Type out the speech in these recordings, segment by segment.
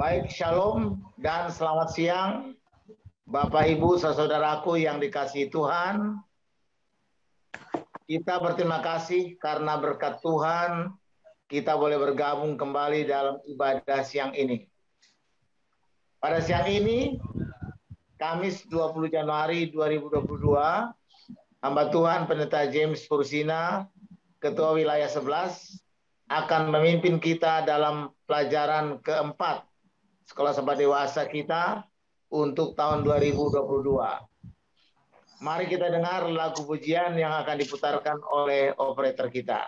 Baik, shalom dan selamat siang Bapak Ibu saudaraku yang dikasihi Tuhan. Kita berterima kasih karena berkat Tuhan kita boleh bergabung kembali dalam ibadah siang ini. Pada siang ini, Kamis 20 Januari 2022, hamba Tuhan Pendeta James Fursina, Ketua Wilayah 11, akan memimpin kita dalam pelajaran keempat Sekolah Sahabat Dewasa kita untuk tahun 2022. Mari kita dengar lagu pujian yang akan diputarkan oleh operator kita.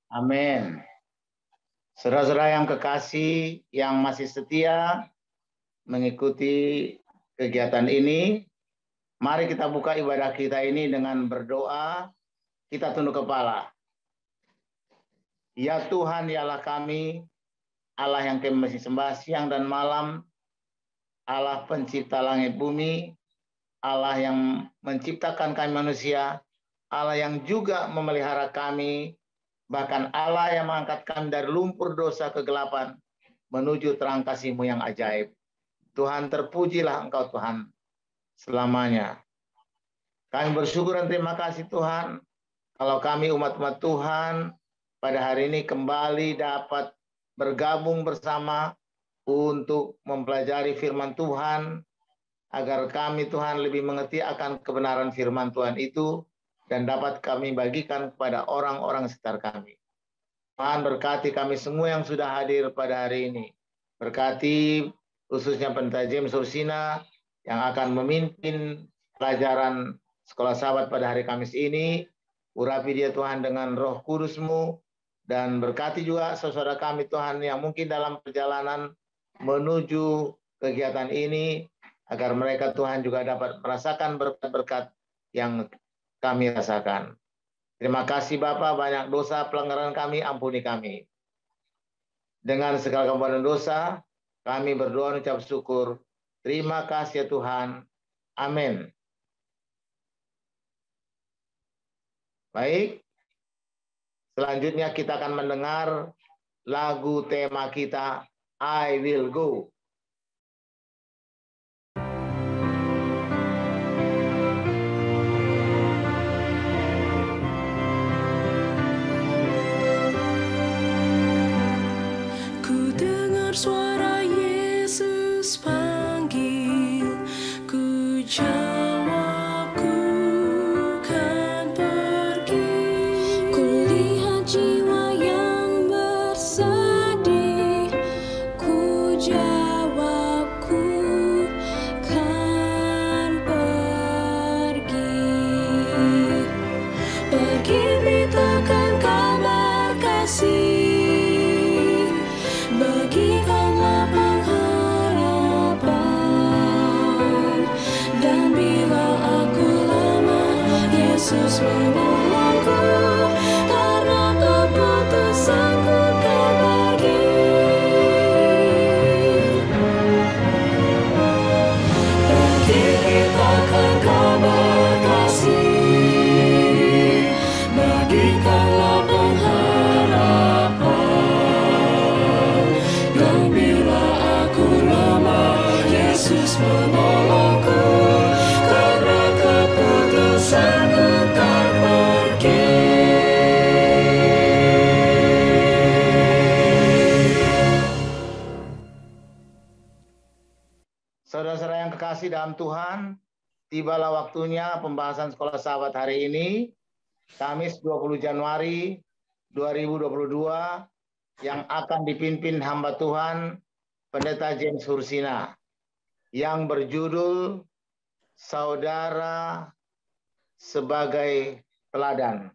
Amin. Saudara-saudara yang kekasih, yang masih setia mengikuti kegiatan ini, mari kita buka ibadah kita ini dengan berdoa. Kita tunduk kepala. Ya Tuhan, ya Allah kami, Allah yang kami masih sembah siang dan malam, Allah pencipta langit bumi, Allah yang menciptakan kami manusia, Allah yang juga memelihara kami, bahkan Allah yang mengangkat kami dari lumpur dosa kegelapan menuju terang kasih-Mu yang ajaib. Tuhan, terpujilah Engkau Tuhan selamanya. Kami bersyukur dan terima kasih Tuhan, kalau kami umat-umat Tuhan pada hari ini kembali dapat bergabung bersama untuk mempelajari firman Tuhan, agar kami Tuhan lebih mengerti akan kebenaran firman Tuhan itu, dan dapat kami bagikan kepada orang-orang sekitar kami. Tuhan berkati kami semua yang sudah hadir pada hari ini. Berkati khususnya Pendeta James Fursina yang akan memimpin pelajaran Sekolah Sahabat pada hari Kamis ini. Urapi dia Tuhan dengan Roh Kudus-Mu, dan berkati juga saudara kami Tuhan yang mungkin dalam perjalanan menuju kegiatan ini, agar mereka Tuhan juga dapat merasakan berkat-berkat yang kami rasakan. Terima kasih Bapa, banyak dosa pelanggaran kami, ampuni kami. Dengan segala kemampuan dosa, kami berdoa dan ucap syukur. Terima kasih ya Tuhan. Amin. Baik, selanjutnya kita akan mendengar lagu tema kita, I Will Go. Suara Yesus panggil, ku jawab ku kan pergi. Ku lihat jiwa yang bersedih, ku jawab kasih dalam Tuhan, tibalah waktunya pembahasan Sekolah Sahabat hari ini, Kamis 20 Januari 2022, yang akan dipimpin hamba Tuhan, Pendeta James Hursina, yang berjudul Saudara sebagai Teladan.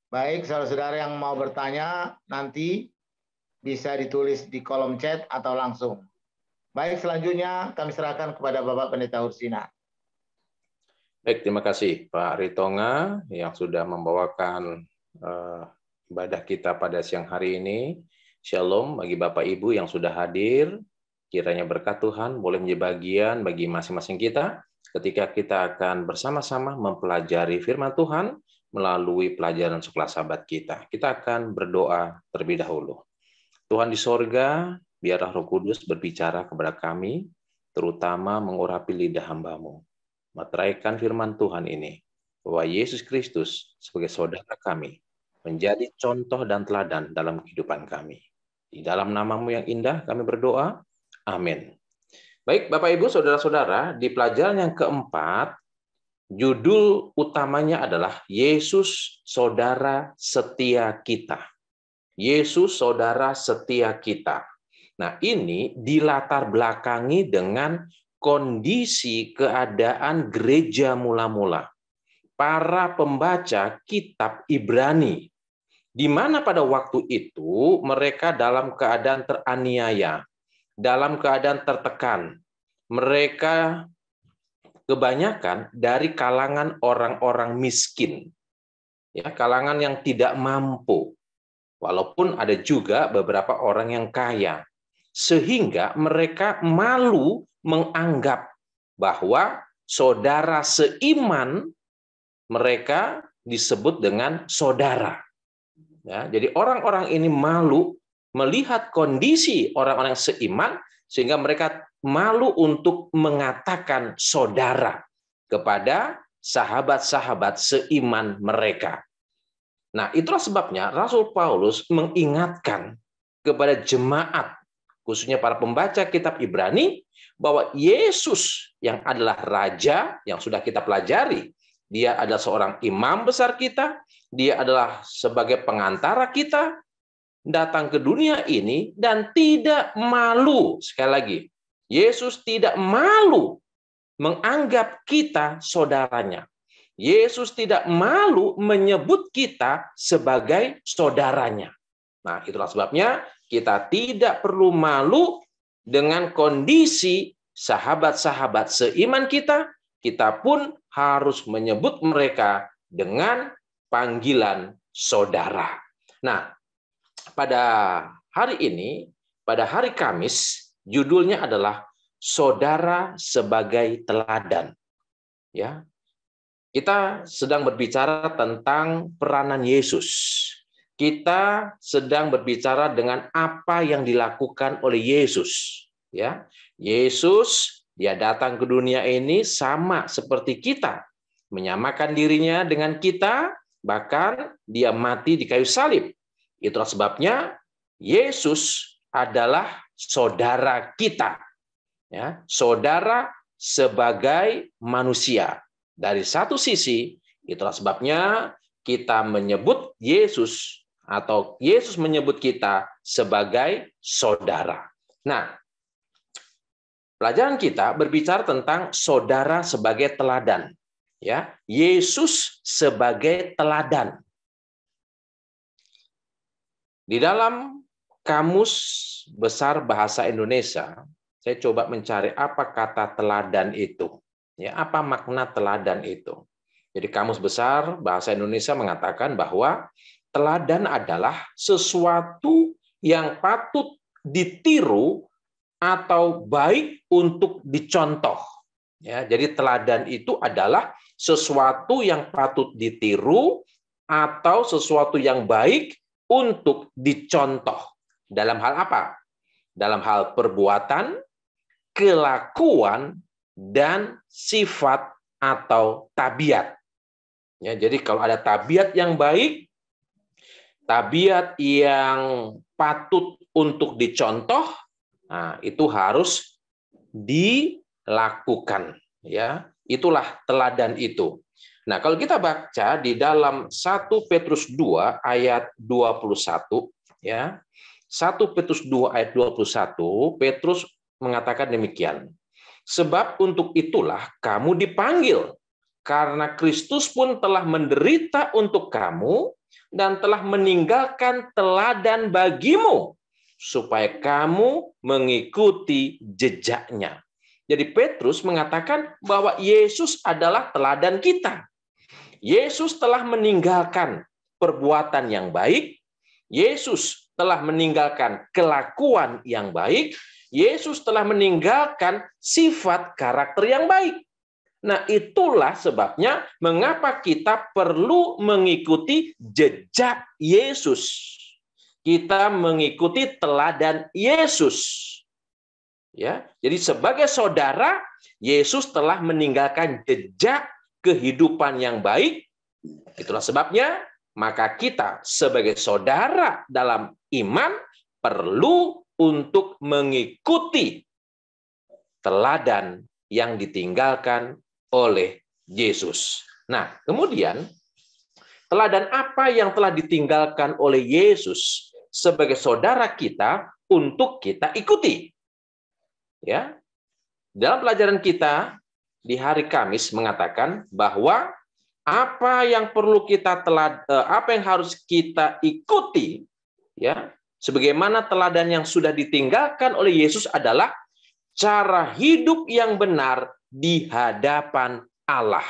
Baik, saudara-saudara yang mau bertanya, nanti bisa ditulis di kolom chat atau langsung. Baik, selanjutnya kami serahkan kepada Bapak Pendeta Hursina. Baik, terima kasih Pak Ritonga yang sudah membawakan ibadah kita pada siang hari ini. Shalom bagi Bapak Ibu yang sudah hadir. Kiranya berkat Tuhan boleh menjadi bagian bagi masing-masing kita ketika kita akan bersama-sama mempelajari firman Tuhan melalui pelajaran Sekolah Sahabat kita. Kita akan berdoa terlebih dahulu. Tuhan di sorga, biarlah Roh Kudus berbicara kepada kami, terutama mengurapi lidah hamba-Mu. Meteraikan firman Tuhan ini, bahwa Yesus Kristus sebagai saudara kami, menjadi contoh dan teladan dalam kehidupan kami. Di dalam nama-Mu yang indah kami berdoa, amin. Baik Bapak Ibu, saudara-saudara, di pelajaran yang keempat, judul utamanya adalah Yesus Saudara Setia Kita. Yesus Saudara Setia Kita. Nah, ini dilatar belakangi dengan kondisi keadaan gereja mula-mula. Para pembaca kitab Ibrani, di mana pada waktu itu mereka dalam keadaan teraniaya, dalam keadaan tertekan. Mereka kebanyakan dari kalangan orang-orang miskin, ya, kalangan yang tidak mampu. Walaupun ada juga beberapa orang yang kaya. Sehingga mereka malu menganggap bahwa saudara seiman mereka disebut dengan saudara. Ya, jadi orang-orang ini malu melihat kondisi orang-orang seiman, sehingga mereka malu untuk mengatakan saudara kepada sahabat-sahabat seiman mereka. Nah, itulah sebabnya Rasul Paulus mengingatkan kepada jemaat, khususnya para pembaca kitab Ibrani, bahwa Yesus yang adalah Raja, yang sudah kita pelajari, dia adalah seorang imam besar kita, dia adalah sebagai pengantara kita, datang ke dunia ini dan tidak malu. Sekali lagi, Yesus tidak malu menganggap kita saudaranya. Yesus tidak malu menyebut kita sebagai saudaranya. Nah, itulah sebabnya kita tidak perlu malu dengan kondisi sahabat-sahabat seiman kita. Kita pun harus menyebut mereka dengan panggilan saudara. Nah, pada hari ini, pada hari Kamis, judulnya adalah Saudara sebagai Teladan. Ya. Kita sedang berbicara tentang peranan Yesus. Kita sedang berbicara dengan apa yang dilakukan oleh Yesus. Ya, Yesus, dia datang ke dunia ini sama seperti kita, menyamakan dirinya dengan kita, bahkan dia mati di kayu salib. Itulah sebabnya Yesus adalah saudara kita. Ya, saudara sebagai manusia. Dari satu sisi, itulah sebabnya kita menyebut Yesus atau Yesus menyebut kita sebagai saudara. Nah, pelajaran kita berbicara tentang saudara sebagai teladan. Ya, Yesus sebagai teladan. Di dalam Kamus Besar Bahasa Indonesia, saya coba mencari apa kata teladan itu. Ya, apa makna teladan itu? Jadi Kamus Besar Bahasa Indonesia mengatakan bahwa teladan adalah sesuatu yang patut ditiru atau baik untuk dicontoh. Ya, jadi teladan itu adalah sesuatu yang patut ditiru atau sesuatu yang baik untuk dicontoh. Dalam hal apa? Dalam hal perbuatan, kelakuan, dan sifat atau tabiat. Ya, jadi kalau ada tabiat yang baik, tabiat yang patut untuk dicontoh, nah, itu harus lakukan. Ya, itulah teladan itu. Nah, kalau kita baca di dalam 1 Petrus 2 ayat 21, ya. 1 Petrus 2 ayat 21, Petrus mengatakan demikian. Sebab untuk itulah kamu dipanggil, karena Kristus pun telah menderita untuk kamu dan telah meninggalkan teladan bagimu, supaya kamu mengikuti jejaknya. Jadi Petrus mengatakan bahwa Yesus adalah teladan kita. Yesus telah meninggalkan perbuatan yang baik, Yesus telah meninggalkan kelakuan yang baik, Yesus telah meninggalkan sifat karakter yang baik. Nah, itulah sebabnya mengapa kita perlu mengikuti jejak Yesus. Kita mengikuti teladan Yesus. Ya, jadi sebagai saudara, Yesus telah meninggalkan jejak kehidupan yang baik. Itulah sebabnya maka kita sebagai saudara dalam iman perlu untuk mengikuti teladan yang ditinggalkan oleh Yesus. Nah, kemudian teladan apa yang telah ditinggalkan oleh Yesus sebagai saudara kita untuk kita ikuti? Ya, dalam pelajaran kita di hari Kamis mengatakan bahwa apa yang harus kita ikuti, ya, sebagaimana teladan yang sudah ditinggalkan oleh Yesus adalah cara hidup yang benar di hadapan Allah.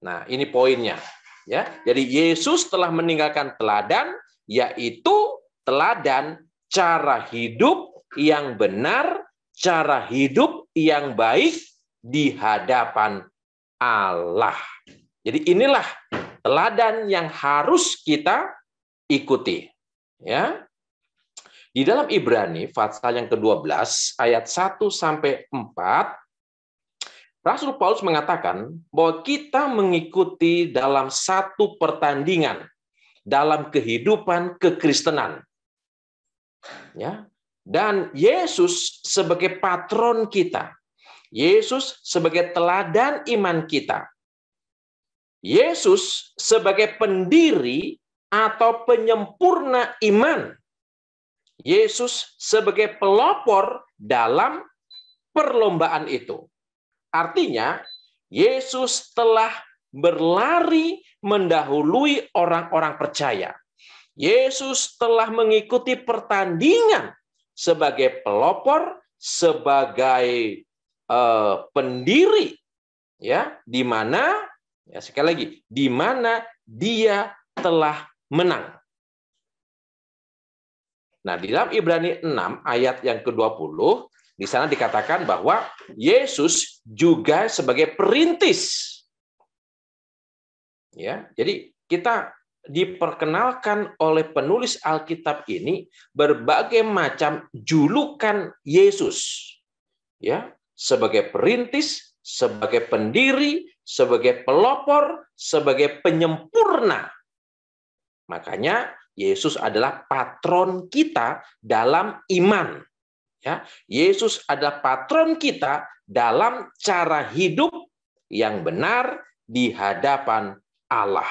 Nah, ini poinnya, ya. Jadi Yesus telah meninggalkan teladan, yaitu teladan cara hidup yang benar, cara hidup yang baik di hadapan Allah. Jadi inilah teladan yang harus kita ikuti. Ya. Di dalam Ibrani pasal yang ke-12 ayat 1-4, Rasul Paulus mengatakan bahwa kita mengikuti dalam satu pertandingan dalam kehidupan kekristenan. Ya. Dan Yesus sebagai patron kita, Yesus sebagai teladan iman kita, Yesus sebagai pendiri atau penyempurna iman, Yesus sebagai pelopor dalam perlombaan itu. Artinya, Yesus telah berlari mendahului orang-orang percaya. Yesus telah mengikuti pertandingan sebagai pelopor, sebagai pendiri, ya, di mana, ya, sekali lagi, di mana dia telah menang. Nah, di dalam Ibrani 6 ayat yang ke-20, di sana dikatakan bahwa Yesus juga sebagai perintis. Ya, jadi kita diperkenalkan oleh penulis Alkitab ini berbagai macam julukan Yesus. Ya, sebagai perintis, sebagai pendiri, sebagai pelopor, sebagai penyempurna. Makanya Yesus adalah patron kita dalam iman. Ya, Yesus adalah patron kita dalam cara hidup yang benar di hadapan Allah.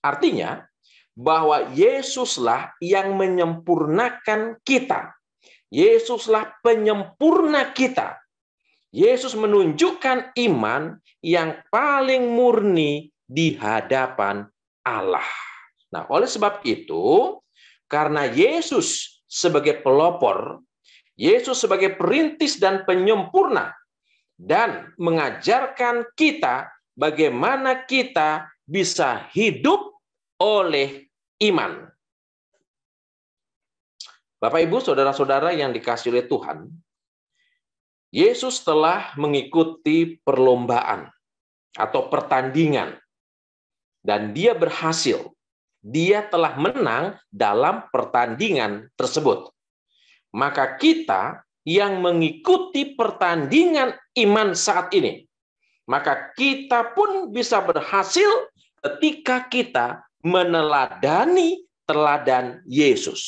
Artinya bahwa Yesuslah yang menyempurnakan kita. Yesuslah penyempurna kita. Yesus menunjukkan iman yang paling murni di hadapan Allah. Nah, oleh sebab itu, karena Yesus sebagai pelopor, Yesus sebagai perintis dan penyempurna, dan mengajarkan kita bagaimana kita bisa hidup oleh iman. Bapak, Ibu, saudara-saudara yang dikasihi oleh Tuhan, Yesus telah mengikuti perlombaan atau pertandingan, dan dia berhasil. Dia telah menang dalam pertandingan tersebut. Maka kita yang mengikuti pertandingan iman saat ini, maka kita pun bisa berhasil ketika kita meneladani teladan Yesus.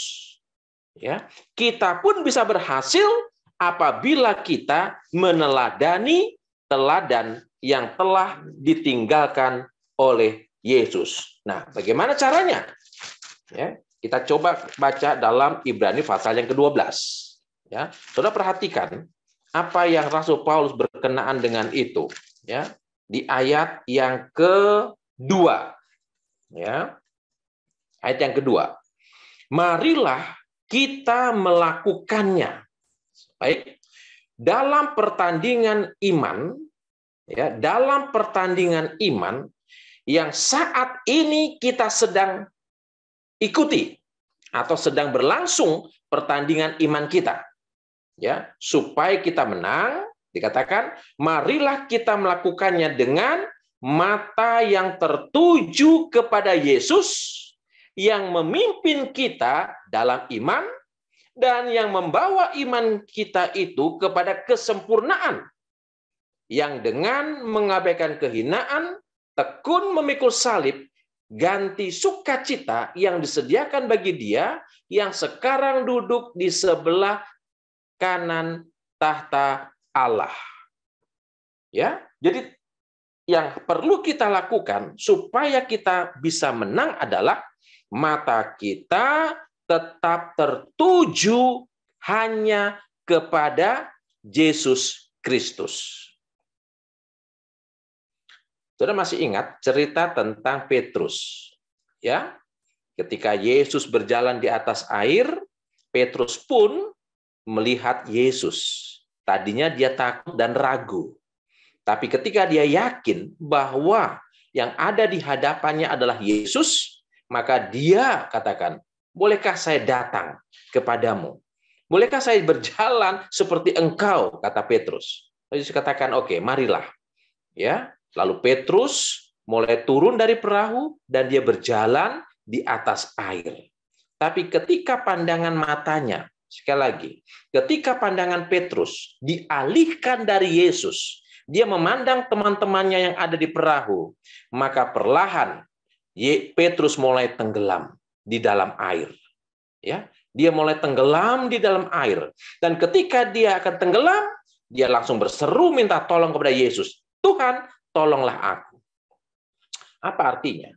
Ya, kita pun bisa berhasil apabila kita meneladani teladan yang telah ditinggalkan oleh Yesus. Nah, bagaimana caranya? Ya, kita coba baca dalam Ibrani pasal yang ke-12. Ya, Saudara perhatikan apa yang Rasul Paulus berkenaan dengan itu. Ya, di ayat yang kedua. Ya, ayat yang kedua. Marilah kita melakukannya. Baik, dalam pertandingan iman, ya, dalam pertandingan iman yang saat ini kita sedang ikuti atau sedang berlangsung pertandingan iman kita, ya, supaya kita menang, dikatakan, marilah kita melakukannya dengan mata yang tertuju kepada Yesus yang memimpin kita dalam iman dan yang membawa iman kita itu kepada kesempurnaan, yang dengan mengabaikan kehinaan, tekun memikul salib, ganti sukacita yang disediakan bagi Dia yang sekarang duduk di sebelah kanan tahta Allah. Ya, jadi yang perlu kita lakukan supaya kita bisa menang adalah mata kita tetap tertuju hanya kepada Yesus Kristus. Saudara masih ingat cerita tentang Petrus, ya? Ketika Yesus berjalan di atas air, Petrus pun melihat Yesus. Tadinya dia takut dan ragu. Tapi ketika dia yakin bahwa yang ada di hadapannya adalah Yesus, maka dia katakan, bolehkah saya datang kepadamu? Bolehkah saya berjalan seperti engkau, kata Petrus. Yesus katakan, oke, marilah. Ya, lalu Petrus mulai turun dari perahu dan dia berjalan di atas air. Tapi ketika pandangan matanya, sekali lagi, ketika pandangan Petrus dialihkan dari Yesus, dia memandang teman-temannya yang ada di perahu, maka perlahan Petrus mulai tenggelam di dalam air. Ya, dia mulai tenggelam di dalam air. Dan ketika dia akan tenggelam, dia langsung berseru minta tolong kepada Yesus. Tuhan, tolonglah aku. Apa artinya?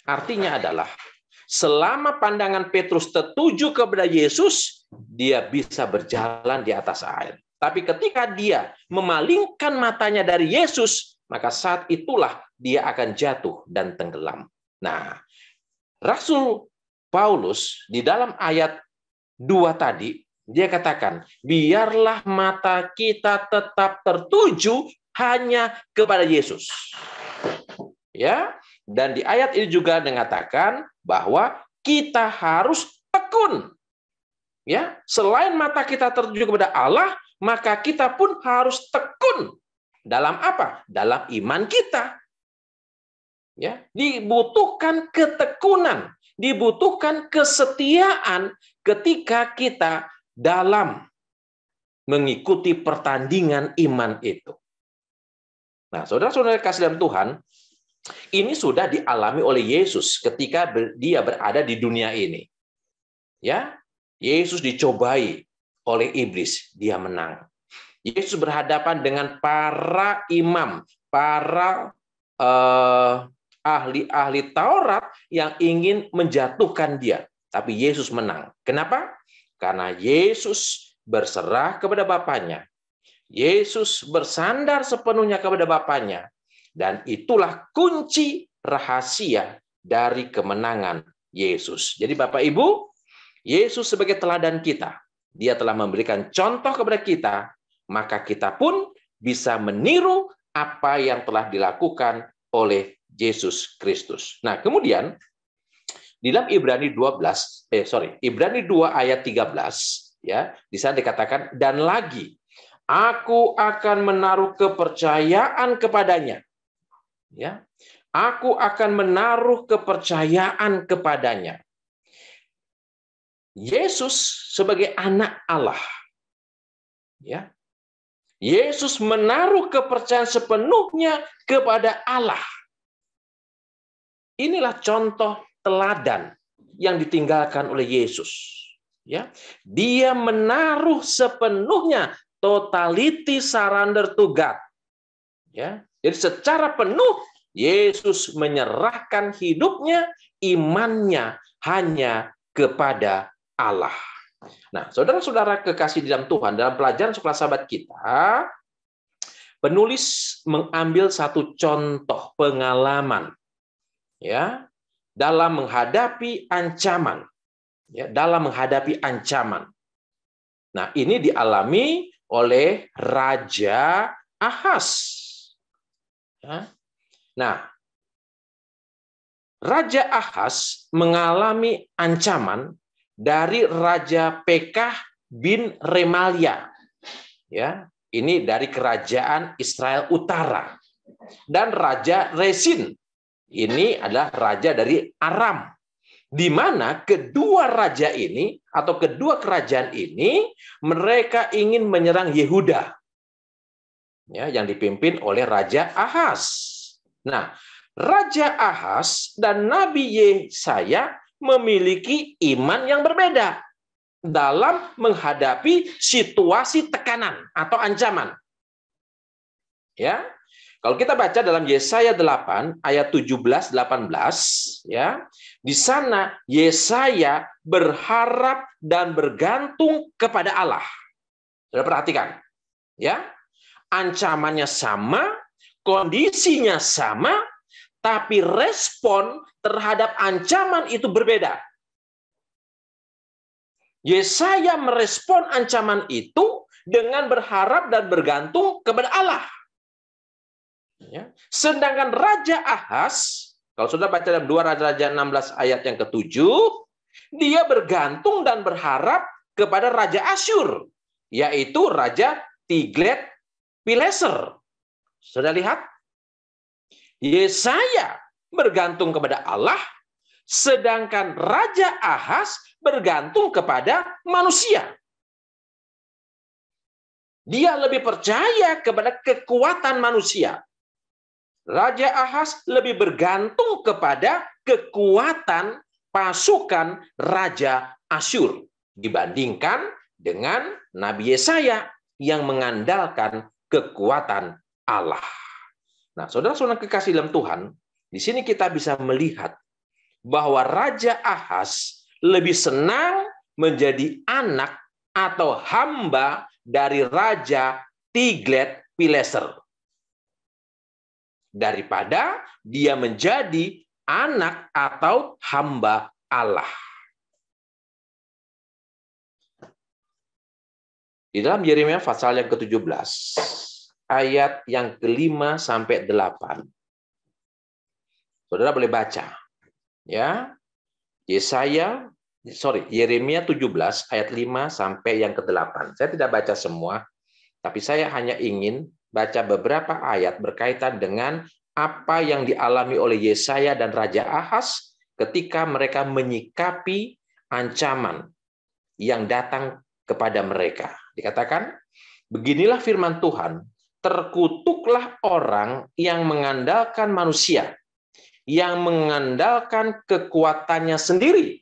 Artinya adalah selama pandangan Petrus tertuju kepada Yesus, dia bisa berjalan di atas air. Tapi ketika dia memalingkan matanya dari Yesus, maka saat itulah dia akan jatuh dan tenggelam. Nah, Rasul Paulus di dalam ayat 2 tadi, dia katakan, biarlah mata kita tetap tertuju hanya kepada Yesus. Ya, dan di ayat ini juga mengatakan bahwa kita harus tekun. Ya, selain mata kita tertuju kepada Allah, maka kita pun harus tekun dalam apa? Dalam iman kita. Ya, dibutuhkan ketekunan, dibutuhkan kesetiaan ketika kita dalam mengikuti pertandingan iman itu. Nah, saudara-saudara kasih dalam Tuhan, ini sudah dialami oleh Yesus ketika dia berada di dunia ini. Ya, Yesus dicobai oleh iblis, dia menang. Yesus berhadapan dengan para imam, para ahli-ahli Taurat yang ingin menjatuhkan dia. Tapi Yesus menang. Kenapa? Karena Yesus berserah kepada Bapaknya. Yesus bersandar sepenuhnya kepada Bapaknya. Dan itulah kunci rahasia dari kemenangan Yesus. Jadi Bapak Ibu, Yesus sebagai teladan kita. Dia telah memberikan contoh kepada kita. Maka kita pun bisa meniru apa yang telah dilakukan oleh Yesus Kristus. Nah, kemudian di dalam Ibrani 2 ayat 13, ya, di sana dikatakan, dan lagi aku akan menaruh kepercayaan kepadanya. Ya, aku akan menaruh kepercayaan kepadanya. Yesus sebagai anak Allah. Ya. Yesus menaruh kepercayaan sepenuhnya kepada Allah. Inilah contoh teladan yang ditinggalkan oleh Yesus. Ya, dia menaruh sepenuhnya, totality surrender to God. Ya, jadi secara penuh Yesus menyerahkan hidupnya, imannya hanya kepada Allah. Nah, saudara-saudara kekasih di dalam Tuhan, dalam pelajaran sekolah sahabat kita, penulis mengambil satu contoh pengalaman, ya, dalam menghadapi ancaman, ya, dalam menghadapi ancaman. Nah, ini dialami oleh Raja Ahaz. Ya. Nah, Raja Ahaz mengalami ancaman dari Raja Pekah bin Remalia. Ya, ini dari kerajaan Israel Utara. Dan Raja Rezin, ini adalah raja dari Aram. Di mana kedua raja ini atau kedua kerajaan ini mereka ingin menyerang Yehuda, ya, yang dipimpin oleh Raja Ahaz. Nah, Raja Ahaz dan Nabi Yesaya memiliki iman yang berbeda dalam menghadapi situasi tekanan atau ancaman. Ya. Kalau kita baca dalam Yesaya 8 ayat 17-18, ya, di sana Yesaya berharap dan bergantung kepada Allah. Sudah perhatikan, ya, ancamannya sama, kondisinya sama, tapi respon terhadap ancaman itu berbeda. Yesaya merespon ancaman itu dengan berharap dan bergantung kepada Allah. Ya. Sedangkan Raja Ahaz, kalau sudah baca dalam 2 Raja 16 ayat yang ke-7, dia bergantung dan berharap kepada Raja Asyur, yaitu Raja Tiglat-Pileser. Sudah lihat? Yesaya bergantung kepada Allah, sedangkan Raja Ahaz bergantung kepada manusia. Dia lebih percaya kepada kekuatan manusia. Raja Ahaz lebih bergantung kepada kekuatan pasukan Raja Asyur dibandingkan dengan Nabi Yesaya yang mengandalkan kekuatan Allah. Nah, saudara-saudara kekasih dalam Tuhan, di sini kita bisa melihat bahwa Raja Ahaz lebih senang menjadi anak atau hamba dari Raja Tiglat-Pileser daripada dia menjadi anak atau hamba Allah. Di dalam Yeremia pasal yang ke-17, ayat yang ke-5 sampai 8. Saudara boleh baca. Ya. Yeremia 17 ayat 5 sampai yang ke-8. Saya tidak baca semua, tapi saya hanya ingin baca beberapa ayat berkaitan dengan apa yang dialami oleh Yesaya dan Raja Ahaz ketika mereka menyikapi ancaman yang datang kepada mereka. Dikatakan, beginilah firman Tuhan, terkutuklah orang yang mengandalkan manusia, yang mengandalkan kekuatannya sendiri,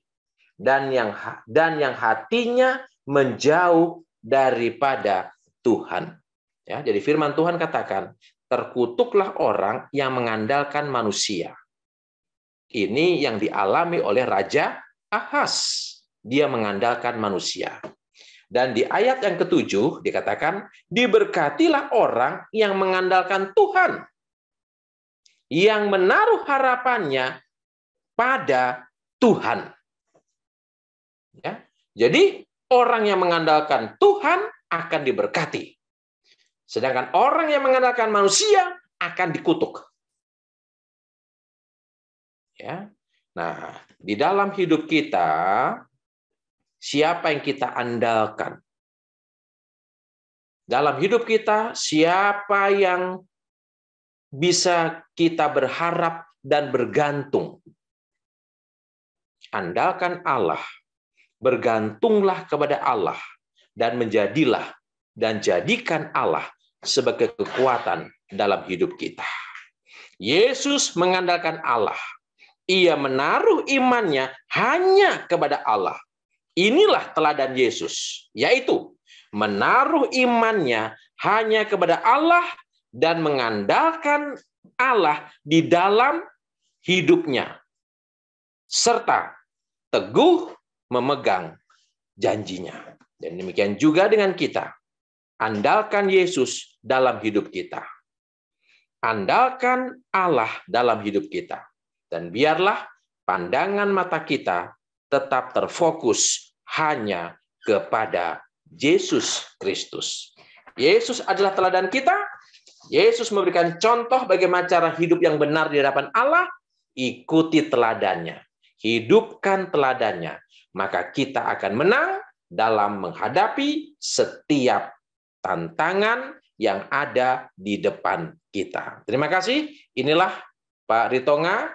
dan yang hatinya menjauh daripada Tuhan. Ya, jadi firman Tuhan katakan, terkutuklah orang yang mengandalkan manusia. Ini yang dialami oleh Raja Ahaz. Dia mengandalkan manusia. Dan di ayat yang ke-7 dikatakan, diberkatilah orang yang mengandalkan Tuhan, yang menaruh harapannya pada Tuhan. Ya, jadi orang yang mengandalkan Tuhan akan diberkati. Sedangkan orang yang mengandalkan manusia akan dikutuk. Ya. Nah, di dalam hidup kita, siapa yang kita andalkan? Dalam hidup kita, siapa yang bisa kita berharap dan bergantung? Andalkan Allah, bergantunglah kepada Allah, dan menjadilah dan jadikan Allah sebagai kekuatan dalam hidup kita. Yesus mengandalkan Allah. Ia menaruh imannya hanya kepada Allah. Inilah teladan Yesus, yaitu menaruh imannya hanya kepada Allah dan mengandalkan Allah di dalam hidupnya, serta teguh memegang janjinya. Dan demikian juga dengan kita. Andalkan Yesus dalam hidup kita. Andalkan Allah dalam hidup kita. Dan biarlah pandangan mata kita tetap terfokus hanya kepada Yesus Kristus. Yesus adalah teladan kita. Yesus memberikan contoh bagaimana cara hidup yang benar di hadapan Allah. Ikuti teladannya. Hidupkan teladannya. Maka kita akan menang dalam menghadapi setiap tantangan yang ada di depan kita. Terima kasih. Inilah Pak Ritonga,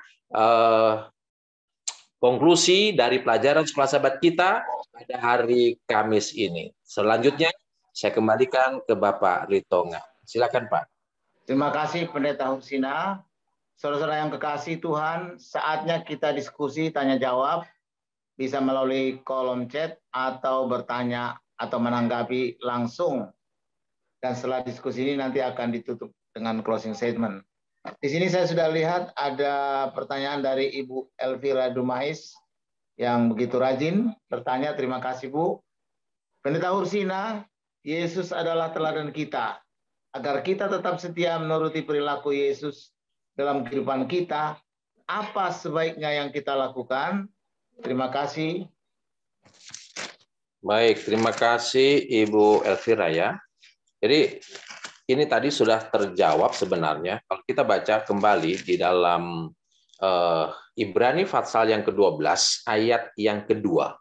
konklusi dari pelajaran sekolah sahabat kita pada hari Kamis ini. Selanjutnya, saya kembalikan ke Bapak Ritonga. Silakan, Pak. Terima kasih, Pendeta Hursina. Saudara-saudara yang kekasih Tuhan, saatnya kita diskusi, tanya-jawab, bisa melalui kolom chat atau bertanya atau menanggapi langsung. Dan setelah diskusi ini nanti akan ditutup dengan closing statement. Di sini saya sudah lihat ada pertanyaan dari Ibu Elvira Dumais yang begitu rajin bertanya. Terima kasih, Bu. Pendeta Hursina, Yesus adalah teladan kita. Agar kita tetap setia menuruti perilaku Yesus dalam kehidupan kita, apa sebaiknya yang kita lakukan? Terima kasih. Baik, terima kasih Ibu Elvira ya. Jadi ini tadi sudah terjawab sebenarnya. Kalau kita baca kembali di dalam Ibrani pasal yang ke-12 ayat yang kedua.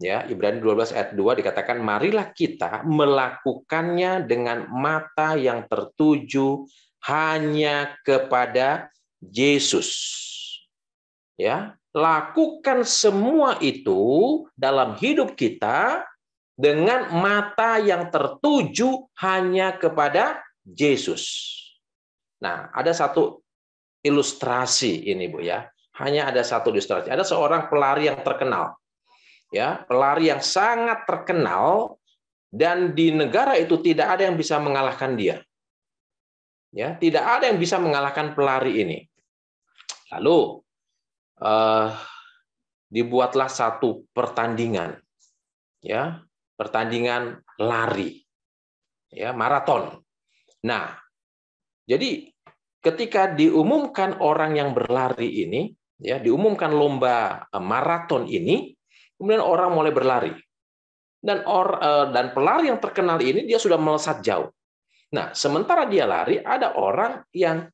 Ya, Ibrani 12 ayat 2 dikatakan, marilah kita melakukannya dengan mata yang tertuju hanya kepada Yesus. Ya, lakukan semua itu dalam hidup kita dengan mata yang tertuju hanya kepada Yesus. Nah, ada satu ilustrasi ini, Bu ya. Hanya ada satu ilustrasi. Ada seorang pelari yang terkenal. Ya, pelari yang sangat terkenal dan di negara itu tidak ada yang bisa mengalahkan dia. Ya, tidak ada yang bisa mengalahkan pelari ini. Lalu dibuatlah satu pertandingan. Ya, pertandingan lari, ya, maraton. Nah, jadi ketika diumumkan orang yang berlari ini, ya, diumumkan lomba maraton ini, kemudian orang mulai berlari. Dan pelari yang terkenal ini dia sudah melesat jauh. Nah, sementara dia lari, ada orang yang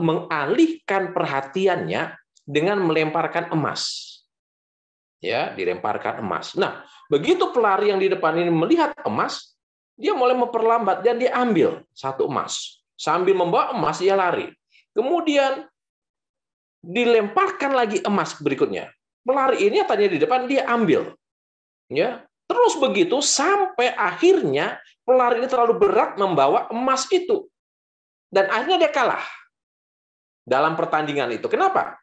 mengalihkan perhatiannya dengan melemparkan emas. Ya, dilemparkan emas. Nah, begitu pelari yang di depan ini melihat emas, dia mulai memperlambat dan dia ambil satu emas. Sambil membawa emas, dia lari. Kemudian dilemparkan lagi emas berikutnya. Pelari ini tadinya di depan, dia ambil. Ya, terus begitu sampai akhirnya pelari ini terlalu berat membawa emas itu. Dan akhirnya dia kalah dalam pertandingan itu. Kenapa?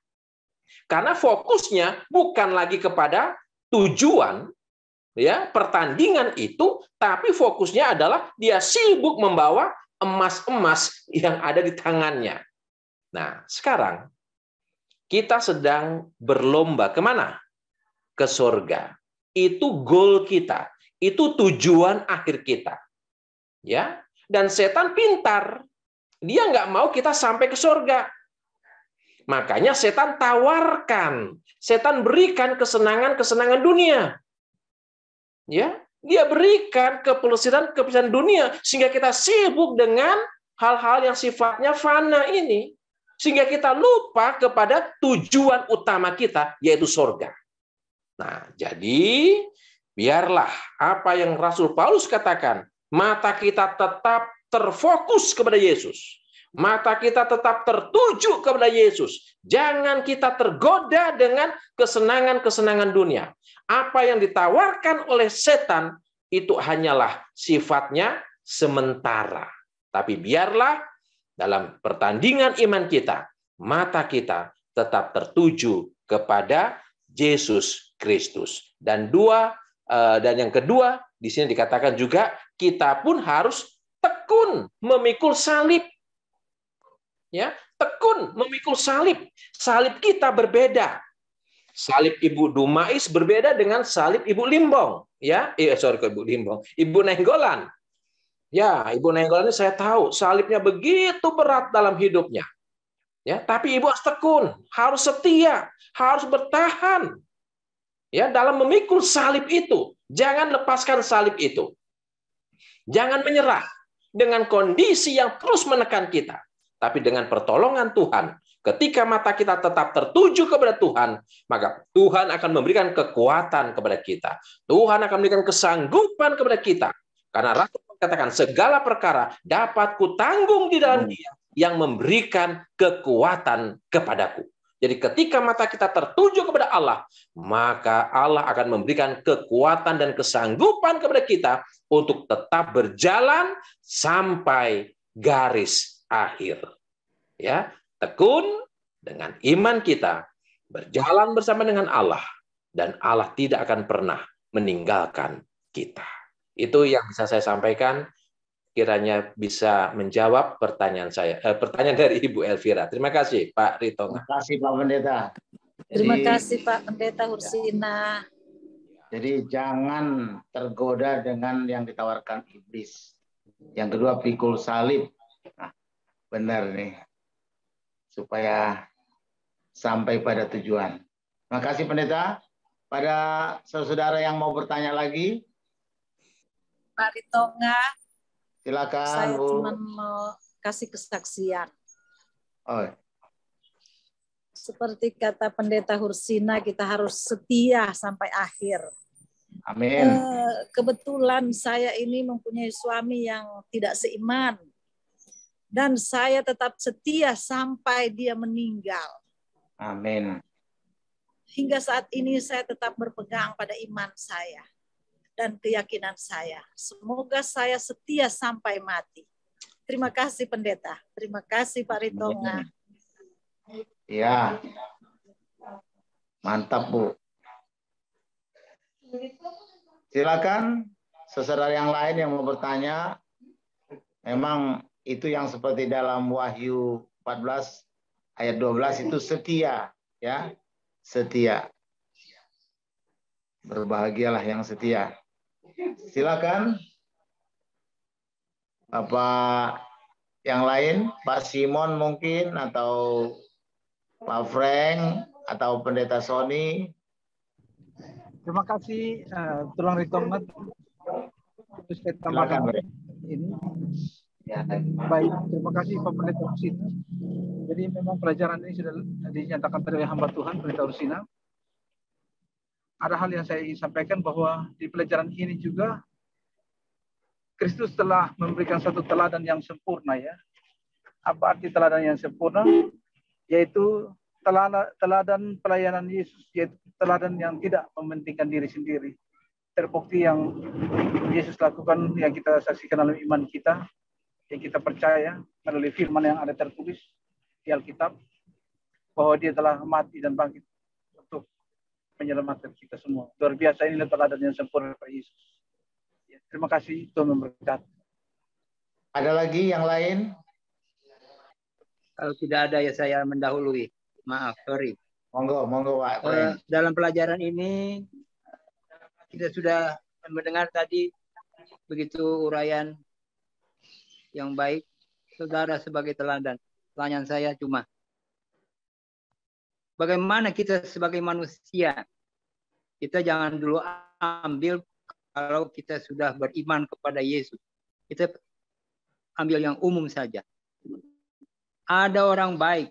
Karena fokusnya bukan lagi kepada tujuan ya pertandingan itu, tapi fokusnya adalah dia sibuk membawa emas-emas yang ada di tangannya. Nah, sekarang kita sedang berlomba kemana? Ke surga. Itu goal kita. Itu tujuan akhir kita. Ya, dan setan pintar. Dia nggak mau kita sampai ke surga. Makanya setan tawarkan, setan berikan kesenangan-kesenangan dunia. Ya, dia berikan kepelesiran dunia sehingga kita sibuk dengan hal-hal yang sifatnya fana ini. Sehingga kita lupa kepada tujuan utama kita, yaitu surga. Nah, jadi biarlah apa yang Rasul Paulus katakan, mata kita tetap terfokus kepada Yesus. Mata kita tetap tertuju kepada Yesus. Jangan kita tergoda dengan kesenangan-kesenangan dunia. Apa yang ditawarkan oleh setan itu hanyalah sifatnya sementara. Tapi biarlah dalam pertandingan iman kita, mata kita tetap tertuju kepada Yesus Kristus. Dan yang kedua, di sini dikatakan juga kita pun harus tekun memikul salib. Ya, tekun memikul salib. Salib kita berbeda. Salib Ibu Dumais berbeda dengan salib Ibu Limbong. Ya, Ibu Limbong, Ibu Nenggolan. Ya, Ibu Nenggolan ini saya tahu salibnya begitu berat dalam hidupnya. Ya, tapi Ibu harus tekun, harus setia, harus bertahan. Ya, dalam memikul salib itu, jangan lepaskan salib itu. Jangan menyerah dengan kondisi yang terus menekan kita. Tapi dengan pertolongan Tuhan, ketika mata kita tetap tertuju kepada Tuhan, maka Tuhan akan memberikan kekuatan kepada kita. Tuhan akan memberikan kesanggupan kepada kita. Karena Rasul katakan, segala perkara dapat kutanggung di dalam Dia yang memberikan kekuatan kepadaku. Jadi ketika mata kita tertuju kepada Allah, maka Allah akan memberikan kekuatan dan kesanggupan kepada kita untuk tetap berjalan sampai garis akhir. Ya, tekun dengan iman kita, berjalan bersama dengan Allah, dan Allah tidak akan pernah meninggalkan kita. Itu yang bisa saya sampaikan. Kiranya bisa menjawab pertanyaan saya. Pertanyaan dari Ibu Elvira. Terima kasih, Pak Ritonga. Terima kasih, Pak Pendeta. Terima kasih, Pak Pendeta Hursina. Jadi jangan tergoda dengan yang ditawarkan iblis. Yang kedua, pikul salib. Nah, benar nih. Supaya sampai pada tujuan. Terima kasih, Pendeta. Pada saudara yang mau bertanya lagi, Pak Ritonga, silakan, saya Bu. cuma mau kasih kesaksian. Oh. Seperti kata Pendeta Hursina, kita harus setia sampai akhir. Amin. Kebetulan saya ini mempunyai suami yang tidak seiman. Dan saya tetap setia sampai dia meninggal. Amin. Hingga saat ini saya tetap berpegang pada iman saya dan keyakinan saya. Semoga saya setia sampai mati. Terima kasih Pendeta. Terima kasih Pak Ritonga. Ya. Mantap, Bu. Silakan saudara yang lain yang mau bertanya. Memang itu yang seperti dalam Wahyu 14 ayat 12 itu setia, ya. Setia. Berbahagialah yang setia. Silakan. Bapak yang lain, Pak Simon mungkin atau Pak Frank atau Pendeta Sony. Terima kasih Tulang Ritonga. Terus saya tambahkan ini. Ya, baik, terima kasih Pak Pendeta Hursina. Jadi memang pelajaran ini sudah dinyatakan oleh hamba Tuhan Pendeta Hursina. Ada hal yang saya ingin sampaikan bahwa di pelajaran ini juga Kristus telah memberikan satu teladan yang sempurna ya. Apa arti teladan yang sempurna? Yaitu teladan pelayanan Yesus, yaitu teladan yang tidak mementingkan diri sendiri. Terbukti yang Yesus lakukan, yang kita saksikan dalam iman kita, yang kita percaya melalui firman yang ada tertulis di Alkitab, bahwa dia telah mati dan bangkit untuk menyelamatkan kita semua. Luar biasa, inilah teladan yang sempurna Pak Yesus. Ya, terima kasih, Tuhan memberkati. Ada lagi yang lain? Kalau tidak ada ya saya mendahului. Maaf, sorry. Monggo, Pak Frank. Dalam pelajaran ini kita sudah mendengar tadi begitu uraian yang baik, saudara sebagai teladan. Pertanyaan saya cuma, bagaimana kita sebagai manusia, kita jangan dulu ambil kalau kita sudah beriman kepada Yesus. Kita ambil yang umum saja. Ada orang baik,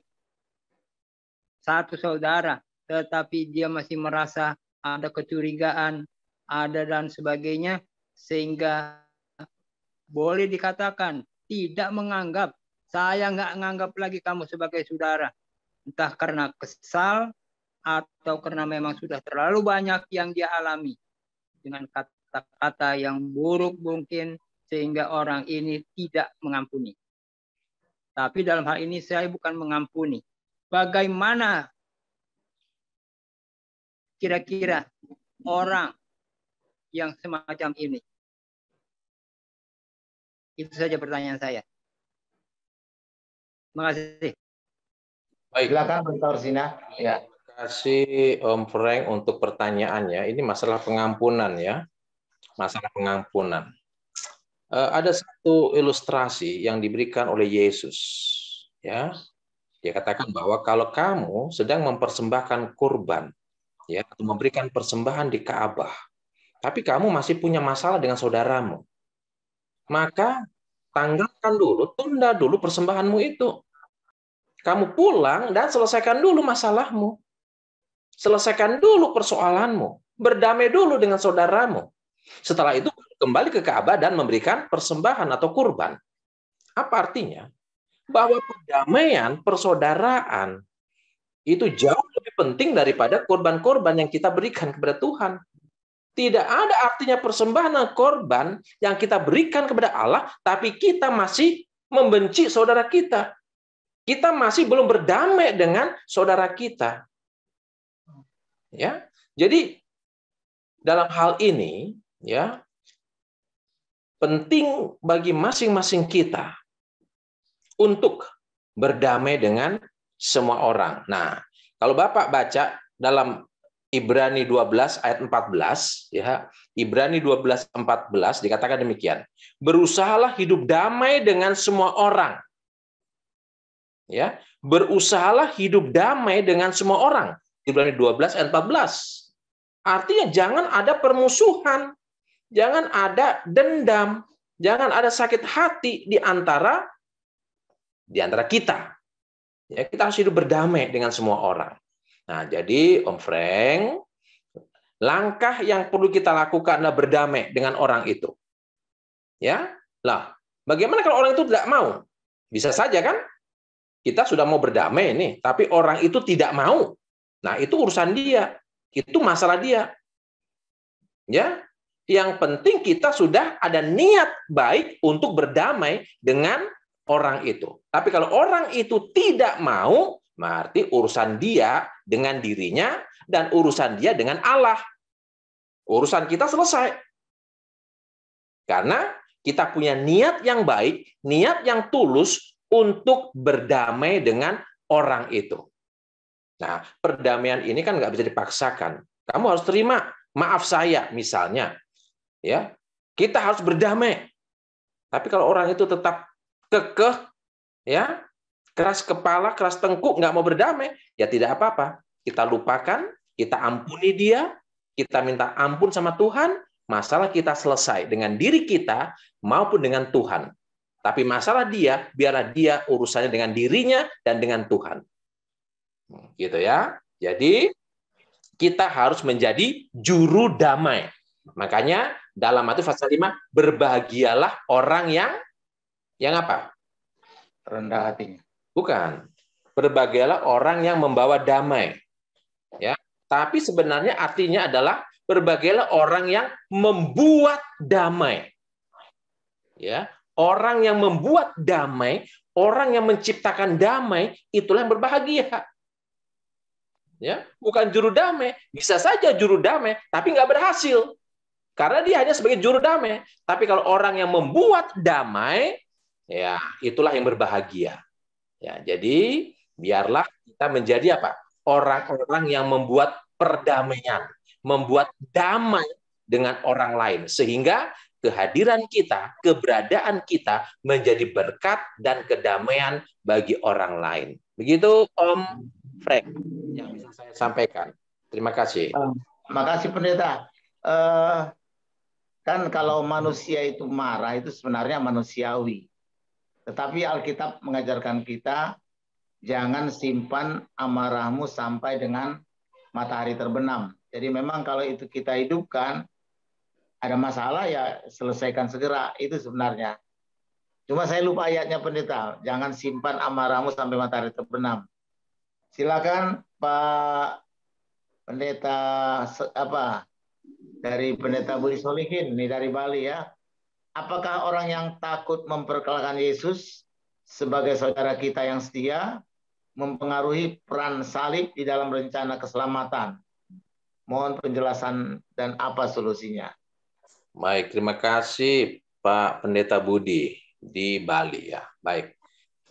satu saudara, tetapi dia masih merasa ada kecurigaan, ada dan sebagainya, sehingga boleh dikatakan tidak menganggap, saya nggak menganggap lagi kamu sebagai saudara. Entah karena kesal atau karena memang sudah terlalu banyak yang dia alami dengan kata-kata yang buruk mungkin, sehingga orang ini tidak mengampuni. Tapi dalam hal ini saya bukan mengampuni. Bagaimana kira-kira orang yang semacam ini? Itu saja pertanyaan saya. Terima kasih. Baik. Silakan Pendeta Ursina. Ya. Terima kasih Om Frank untuk pertanyaannya. Ini masalah pengampunan ya. Masalah pengampunan. Ada satu ilustrasi yang diberikan oleh Yesus. Ya. Dia katakan bahwa kalau kamu sedang mempersembahkan kurban, ya, atau memberikan persembahan di Ka'bah, tapi kamu masih punya masalah dengan saudaramu, maka tanggalkan dulu, tunda dulu persembahanmu itu. Kamu pulang dan selesaikan dulu masalahmu. Selesaikan dulu persoalanmu. Berdamai dulu dengan saudaramu. Setelah itu kembali ke Ka'bah dan memberikan persembahan atau kurban. Apa artinya? Bahwa perdamaian, persaudaraan itu jauh lebih penting daripada korban-korban yang kita berikan kepada Tuhan. Tidak ada artinya persembahan dan korban yang kita berikan kepada Allah, tapi kita masih membenci saudara kita. Kita masih belum berdamai dengan saudara kita. Ya, jadi dalam hal ini, ya, penting bagi masing-masing kita untuk berdamai dengan semua orang. Nah, kalau Bapak baca dalam Ibrani 12 ayat 14, ya, Ibrani 12:14 dikatakan demikian. Berusahalah hidup damai dengan semua orang. Ya, berusahalah hidup damai dengan semua orang. Ibrani 12 ayat 14. Artinya jangan ada permusuhan, jangan ada dendam, jangan ada sakit hati di antara kita. Ya, kita harus hidup berdamai dengan semua orang. Nah, jadi Om Frank, langkah yang perlu kita lakukan adalah berdamai dengan orang itu. Ya, lah, bagaimana kalau orang itu tidak mau? Bisa saja kan? Kita sudah mau berdamai nih, tapi orang itu tidak mau. Nah, itu urusan dia. Itu masalah dia. Ya, yang penting kita sudah ada niat baik untuk berdamai dengan orang itu. Tapi kalau orang itu tidak mau, berarti urusan dia dengan dirinya dan urusan dia dengan Allah. Urusan kita selesai. Karena kita punya niat yang baik, niat yang tulus untuk berdamai dengan orang itu. Nah, perdamaian ini kan nggak bisa dipaksakan. Kamu harus terima, maaf saya misalnya. Ya, kita harus berdamai. Tapi kalau orang itu tetap kekeh, ya, keras kepala, keras tengkuk, nggak mau berdamai, ya tidak apa-apa. Kita lupakan, kita ampuni dia, kita minta ampun sama Tuhan, masalah kita selesai dengan diri kita maupun dengan Tuhan. Tapi masalah dia, biarlah dia urusannya dengan dirinya dan dengan Tuhan. Gitu ya. Jadi, kita harus menjadi juru damai. Makanya, dalam Matius pasal 5, berbahagialah orang yang apa? Rendah hatinya. Bukan. Berbahagialah orang yang membawa damai. Ya. Tapi sebenarnya artinya adalah berbahagialah orang yang membuat damai. Ya. Orang yang membuat damai, orang yang menciptakan damai, itulah yang berbahagia. Ya, bukan juru damai. Bisa saja juru damai, tapi nggak berhasil. Karena dia hanya sebagai juru damai. Tapi kalau orang yang membuat damai, ya itulah yang berbahagia. Ya, jadi biarlah kita menjadi apa? Orang-orang yang membuat perdamaian, membuat damai dengan orang lain, sehingga kehadiran kita, keberadaan kita menjadi berkat dan kedamaian bagi orang lain. Begitu Om Frank yang bisa saya sampaikan. Terima kasih. Terima kasih Pendeta. Kan kalau manusia itu marah itu sebenarnya manusiawi. Tetapi Alkitab mengajarkan kita jangan simpan amarahmu sampai dengan matahari terbenam. Jadi memang kalau itu kita hidupkan, ada masalah ya selesaikan segera, itu sebenarnya. Cuma saya lupa ayatnya Pendeta, jangan simpan amarahmu sampai matahari terbenam. Silakan Pak Pendeta dari Pendeta Budi Solihin, ini dari Bali ya. Apakah orang yang takut memperkenalkan Yesus sebagai saudara kita yang setia mempengaruhi peran salib di dalam rencana keselamatan? Mohon penjelasan dan apa solusinya. Baik, terima kasih Pak Pendeta Budi di Bali ya. Baik.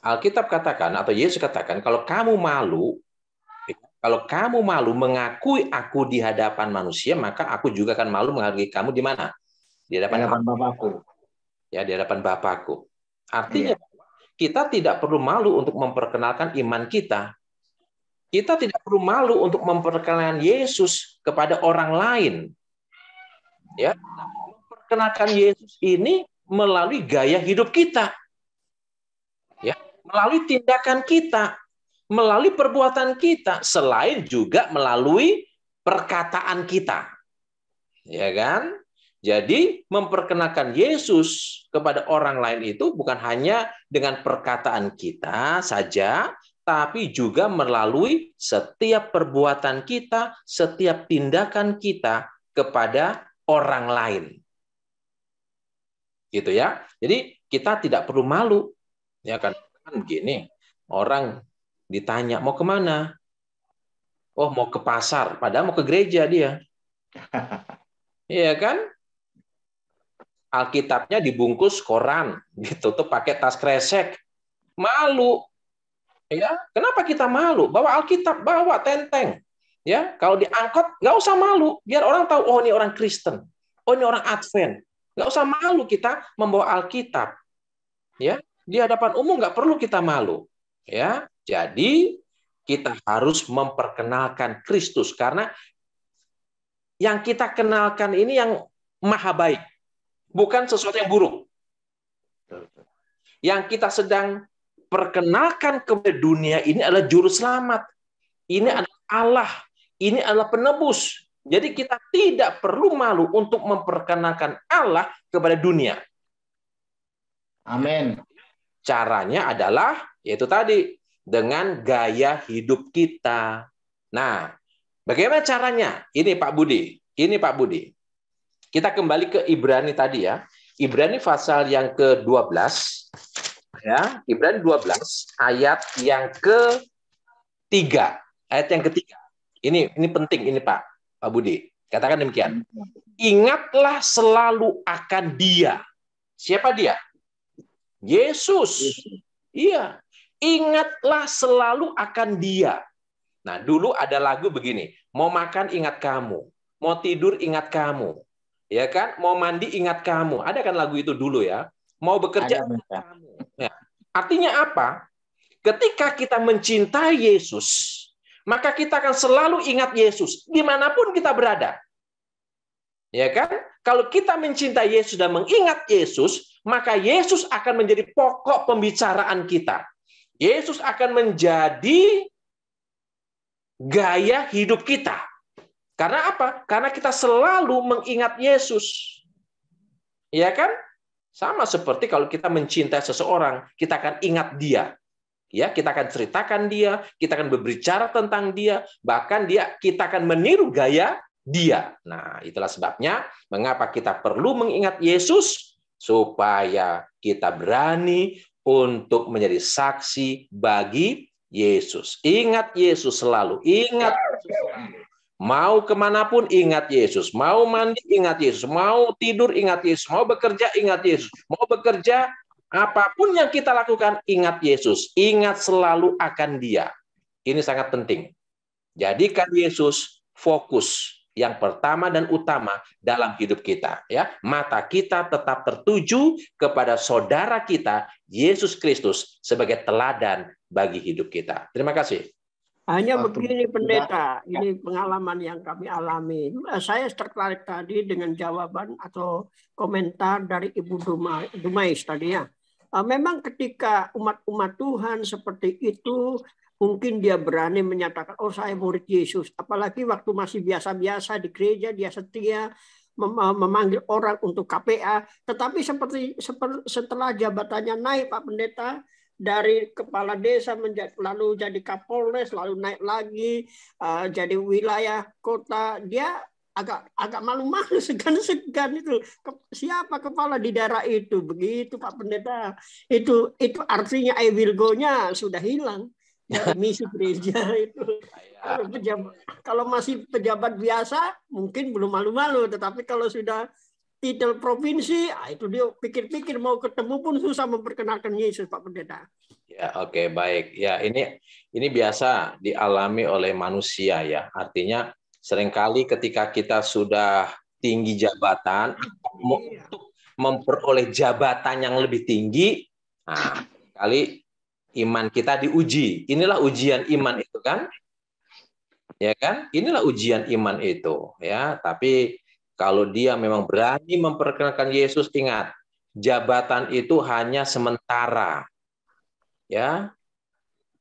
Alkitab katakan atau Yesus katakan kalau kamu malu mengakui aku di hadapan manusia, maka aku juga akan malu mengakui kamu di mana? Di hadapan Bapakku. Ya, di hadapan Bapakku. Artinya kita tidak perlu malu untuk memperkenalkan iman kita. Kita tidak perlu malu untuk memperkenalkan Yesus kepada orang lain. Ya, memperkenalkan Yesus ini melalui gaya hidup kita. Ya, melalui tindakan kita, melalui perbuatan kita, selain juga melalui perkataan kita. Ya kan? Jadi memperkenalkan Yesus kepada orang lain itu bukan hanya dengan perkataan kita saja, tapi juga melalui setiap perbuatan kita, setiap tindakan kita kepada orang lain. Gitu ya. Jadi kita tidak perlu malu. Ya kan begini, orang ditanya mau kemana? Oh, mau ke pasar, padahal mau ke gereja dia. Iya kan? Alkitabnya dibungkus koran, ditutup pakai tas kresek. Malu. Ya, kenapa kita malu? Bawa Alkitab, bawa tenteng. Ya, kalau diangkut nggak usah malu, biar orang tahu oh ini orang Kristen. Oh ini orang Advent. Nggak usah malu kita membawa Alkitab. Ya, di hadapan umum nggak perlu kita malu. Ya, jadi kita harus memperkenalkan Kristus karena yang kita kenalkan ini yang maha baik, bukan sesuatu yang buruk. Yang kita sedang perkenalkan ke dunia ini adalah juru selamat. Ini adalah Allah, ini adalah penebus. Jadi kita tidak perlu malu untuk memperkenalkan Allah kepada dunia. Amin. Caranya adalah yaitu tadi dengan gaya hidup kita. Nah, bagaimana caranya? Ini Pak Budi. Kita kembali ke Ibrani tadi ya. Ibrani pasal yang ke-12 ya. Ibrani 12 ayat yang ke-3. Ayat yang ketiga. Ini penting ini Pak Budi. Katakan demikian. Ingatlah selalu akan Dia. Siapa Dia? Yesus. Iya. Ingatlah selalu akan Dia. Nah, dulu ada lagu begini. Mau makan ingat kamu. Mau tidur ingat kamu. Ya kan? Mau mandi ingat kamu. Ada kan lagu itu dulu ya. Mau bekerja ingat kamu. Ya. Artinya apa? Ketika kita mencintai Yesus, maka kita akan selalu ingat Yesus dimanapun kita berada. Ya kan? Kalau kita mencintai Yesus dan mengingat Yesus, maka Yesus akan menjadi pokok pembicaraan kita. Yesus akan menjadi gaya hidup kita. Karena apa? Karena kita selalu mengingat Yesus. Ya kan? Sama seperti kalau kita mencintai seseorang, kita akan ingat dia. Ya, kita akan ceritakan dia, kita akan berbicara tentang dia, bahkan kita akan meniru gaya dia. Nah, itulah sebabnya mengapa kita perlu mengingat Yesus supaya kita berani untuk menjadi saksi bagi Yesus. Ingat Yesus selalu, ingat Yesus selalu. Mau kemanapun ingat Yesus, mau mandi ingat Yesus, mau tidur ingat Yesus, mau bekerja ingat Yesus, mau bekerja apapun yang kita lakukan ingat Yesus, ingat selalu akan Dia. Ini sangat penting. Jadikan Yesus fokus yang pertama dan utama dalam hidup kita. Ya, mata kita tetap tertuju kepada saudara kita Yesus Kristus sebagai teladan bagi hidup kita. Terima kasih. Hanya begini Pendeta, ini pengalaman yang kami alami. Saya tertarik tadi dengan jawaban atau komentar dari Ibu Dumais tadi ya. Memang ketika umat-umat Tuhan seperti itu, mungkin dia berani menyatakan, oh saya murid Yesus. Apalagi waktu masih biasa-biasa di gereja, dia setia memanggil orang untuk KPA. Tetapi setelah jabatannya naik Pak Pendeta, dari kepala desa lalu jadi Kapolres, lalu naik lagi jadi wilayah kota, dia agak malu-malu, segan-segan itu. Siapa kepala di daerah itu? Begitu Pak Pendeta. Itu artinya I will go-nya sudah hilang. Ya, misi gereja itu. Kalau masih pejabat biasa, mungkin belum malu-malu. Tetapi kalau sudah titel provinsi, itu dia pikir-pikir mau ketemu pun susah memperkenalkan Yesus, Pak Pendeta. Ya, oke, baik. Ya, ini biasa dialami oleh manusia ya. Artinya seringkali ketika kita sudah tinggi jabatan, untuk memperoleh jabatan yang lebih tinggi, nah, kali iman kita diuji. Inilah ujian iman itu kan? Ya kan? Inilah ujian iman itu ya. Tapi kalau dia memang berani memperkenalkan Yesus, ingat, jabatan itu hanya sementara. Ya.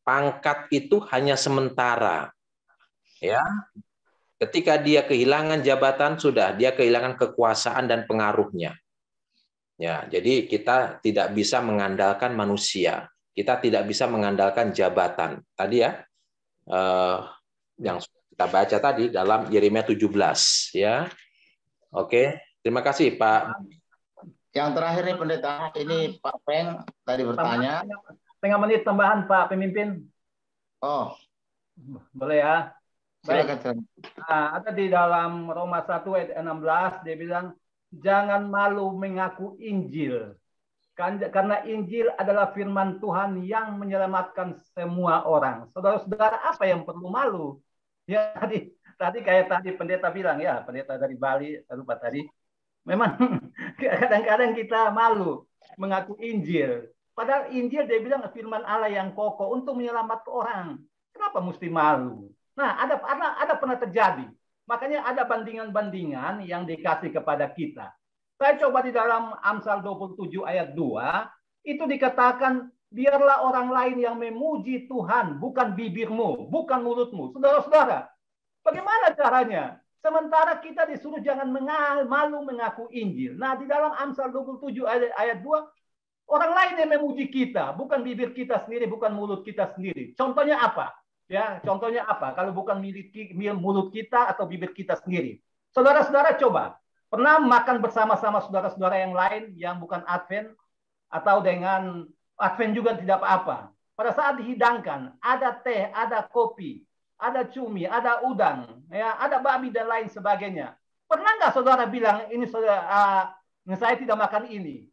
Pangkat itu hanya sementara. Ya. Ketika dia kehilangan jabatan, sudah dia kehilangan kekuasaan dan pengaruhnya. Ya, jadi kita tidak bisa mengandalkan manusia. Kita tidak bisa mengandalkan jabatan. Tadi ya, yang kita baca tadi dalam Yeremia 17. Ya, oke. Terima kasih Pak. Yang terakhir nih Pendeta, ini Pak Peng tadi bertanya. Setengah menit tambahan Pak Pemimpin. Oh, boleh ya? Silakan. Nah, ada di dalam Roma 1 ayat 16 dia bilang jangan malu mengaku Injil. Karena Injil adalah firman Tuhan yang menyelamatkan semua orang. Saudara-saudara, apa yang perlu malu? Ya tadi kayak tadi pendeta bilang ya, pendeta dari Bali, saya lupa tadi. Memang kadang-kadang kita malu mengaku Injil. Padahal Injil dia bilang firman Allah yang kokoh untuk menyelamatkan orang. Kenapa mesti malu? Nah, ada pernah terjadi. Makanya ada bandingan-bandingan yang dikasih kepada kita. Saya coba di dalam Amsal 27 ayat 2, itu dikatakan, biarlah orang lain yang memuji Tuhan, bukan bibirmu, bukan mulutmu. Saudara-saudara, bagaimana caranya? Sementara kita disuruh jangan malu mengaku Injil. Nah, di dalam Amsal 27 ayat 2, orang lain yang memuji kita, bukan bibir kita sendiri, bukan mulut kita sendiri. Contohnya apa? Ya, contohnya apa? Kalau bukan mulut kita atau bibir kita sendiri. Saudara-saudara coba, pernah makan bersama-sama saudara-saudara yang lain yang bukan Advent atau dengan Advent juga tidak apa-apa. Pada saat dihidangkan, ada teh, ada kopi, ada cumi, ada udang, ya, ada babi dan lain sebagainya. Pernah nggak saudara bilang ini saya tidak makan ini?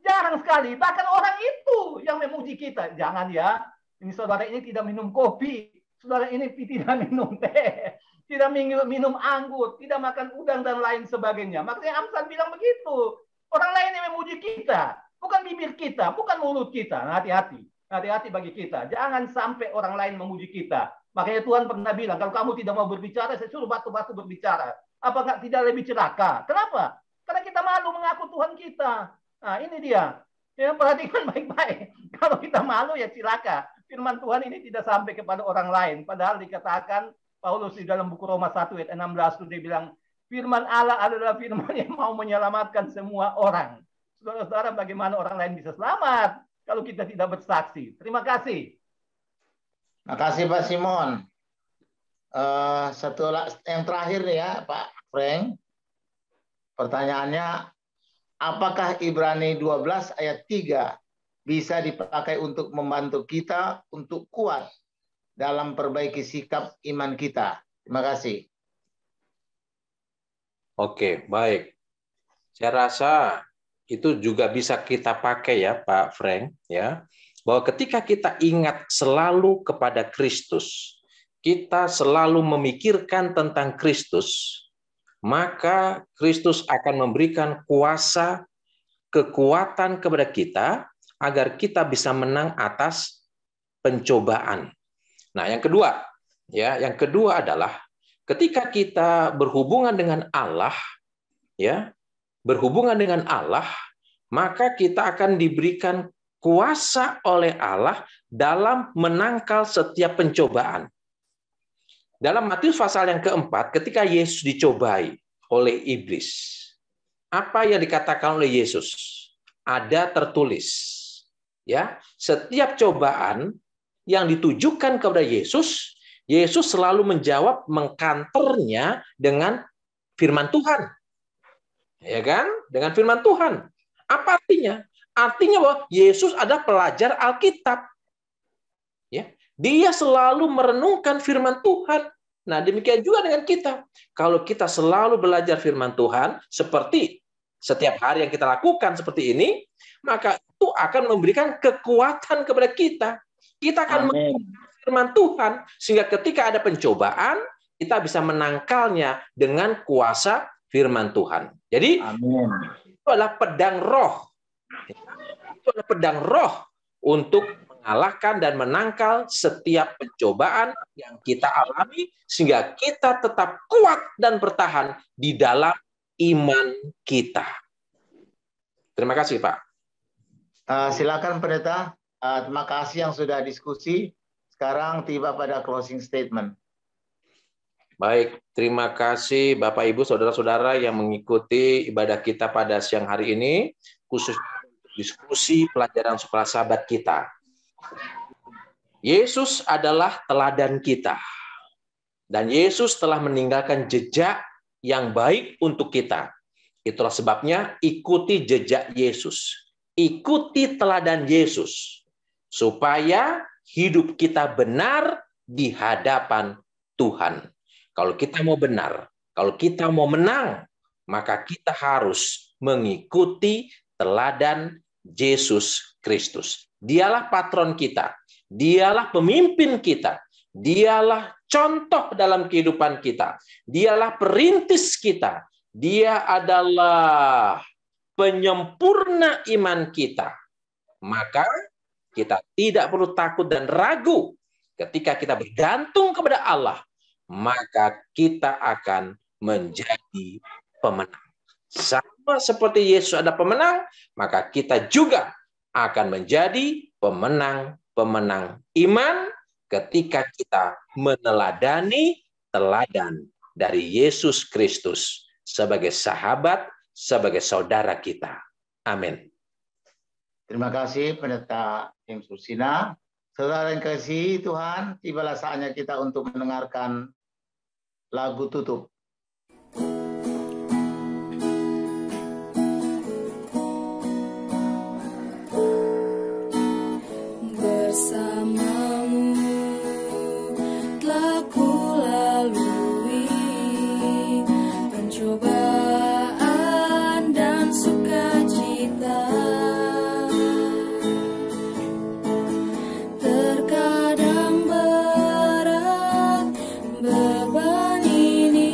Jarang sekali. Bahkan orang itu yang memuji kita. Jangan ya. Ini saudara ini tidak minum kopi, saudara ini tidak minum teh, tidak minum anggur, tidak makan udang dan lain sebagainya. Makanya Amsal bilang begitu. Orang lain yang memuji kita, bukan bibir kita, bukan mulut kita. Nah, hati-hati. Hati-hati bagi kita. Jangan sampai orang lain memuji kita. Makanya Tuhan pernah bilang, kalau kamu tidak mau berbicara, saya suruh batu-batu berbicara. Apakah tidak lebih celaka? Kenapa? Karena kita malu mengaku Tuhan kita. Nah, ini dia. Ya, perhatikan baik-baik. Kalau kita malu, ya celaka. Firman Tuhan ini tidak sampai kepada orang lain. Padahal dikatakan Paulus di dalam buku Roma 1 ayat 16 dia bilang, firman Allah adalah firman yang mau menyelamatkan semua orang. Saudara-saudara, bagaimana orang lain bisa selamat kalau kita tidak bersaksi? Terima kasih. Terima kasih Pak Simon. Satu yang terakhir ya Pak Frank. Pertanyaannya, apakah Ibrani 12 ayat 3 bisa dipakai untuk membantu kita untuk kuat dalam perbaiki sikap iman kita? Terima kasih. Oke, baik. Saya rasa itu juga bisa kita pakai ya Pak Frank, ya. Bahwa ketika kita ingat selalu kepada Kristus, kita selalu memikirkan tentang Kristus, maka Kristus akan memberikan kuasa, kekuatan kepada kita agar kita bisa menang atas pencobaan. Nah, yang kedua, ya, yang kedua adalah ketika kita berhubungan dengan Allah, ya, berhubungan dengan Allah, maka kita akan diberikan kuasa oleh Allah dalam menangkal setiap pencobaan. Dalam Matius pasal yang keempat, ketika Yesus dicobai oleh iblis, apa yang dikatakan oleh Yesus? Ada tertulis. Ya, setiap cobaan yang ditujukan kepada Yesus, Yesus selalu menjawab mengkanternya dengan firman Tuhan. Ya kan? Dengan firman Tuhan. Apa artinya? Artinya bahwa Yesus ada pelajar Alkitab. Ya, Dia selalu merenungkan firman Tuhan. Nah, demikian juga dengan kita. Kalau kita selalu belajar firman Tuhan, seperti setiap hari yang kita lakukan seperti ini, maka itu akan memberikan kekuatan kepada kita. Kita akan mengenal firman Tuhan, sehingga ketika ada pencobaan, kita bisa menangkalnya dengan kuasa firman Tuhan. Jadi, itu adalah pedang roh. Itu adalah pedang roh untuk mengalahkan dan menangkal setiap pencobaan yang kita alami, sehingga kita tetap kuat dan bertahan di dalam iman kita. Terima kasih, Pak. Silakan Pendeta. Terima kasih yang sudah diskusi. Sekarang tiba pada closing statement. Baik, terima kasih Bapak Ibu Saudara-saudara yang mengikuti ibadah kita pada siang hari ini, khusus diskusi pelajaran sekolah sahabat kita. Yesus adalah teladan kita. Dan Yesus telah meninggalkan jejak yang baik untuk kita. Itulah sebabnya ikuti jejak Yesus. Ikuti teladan Yesus. Supaya hidup kita benar di hadapan Tuhan. Kalau kita mau benar, kalau kita mau menang, maka kita harus mengikuti teladan Yesus Kristus. Dialah patron kita, dialah pemimpin kita, dialah contoh dalam kehidupan kita, dialah perintis kita, dia adalah penyempurna iman kita. Maka kita tidak perlu takut dan ragu ketika kita bergantung kepada Allah, maka kita akan menjadi pemenang. Sama seperti Yesus ada pemenang, maka kita juga akan menjadi pemenang-pemenang iman ketika kita meneladani teladan dari Yesus Kristus sebagai sahabat, sebagai saudara kita. Amin. Terima kasih Pendeta James Ursina. Saudara yang kasih Tuhan, tibalah saatnya kita untuk mendengarkan lagu tutup. Bersamamu telah ku lalui pencobaan dan sukacita. Terkadang berat beban ini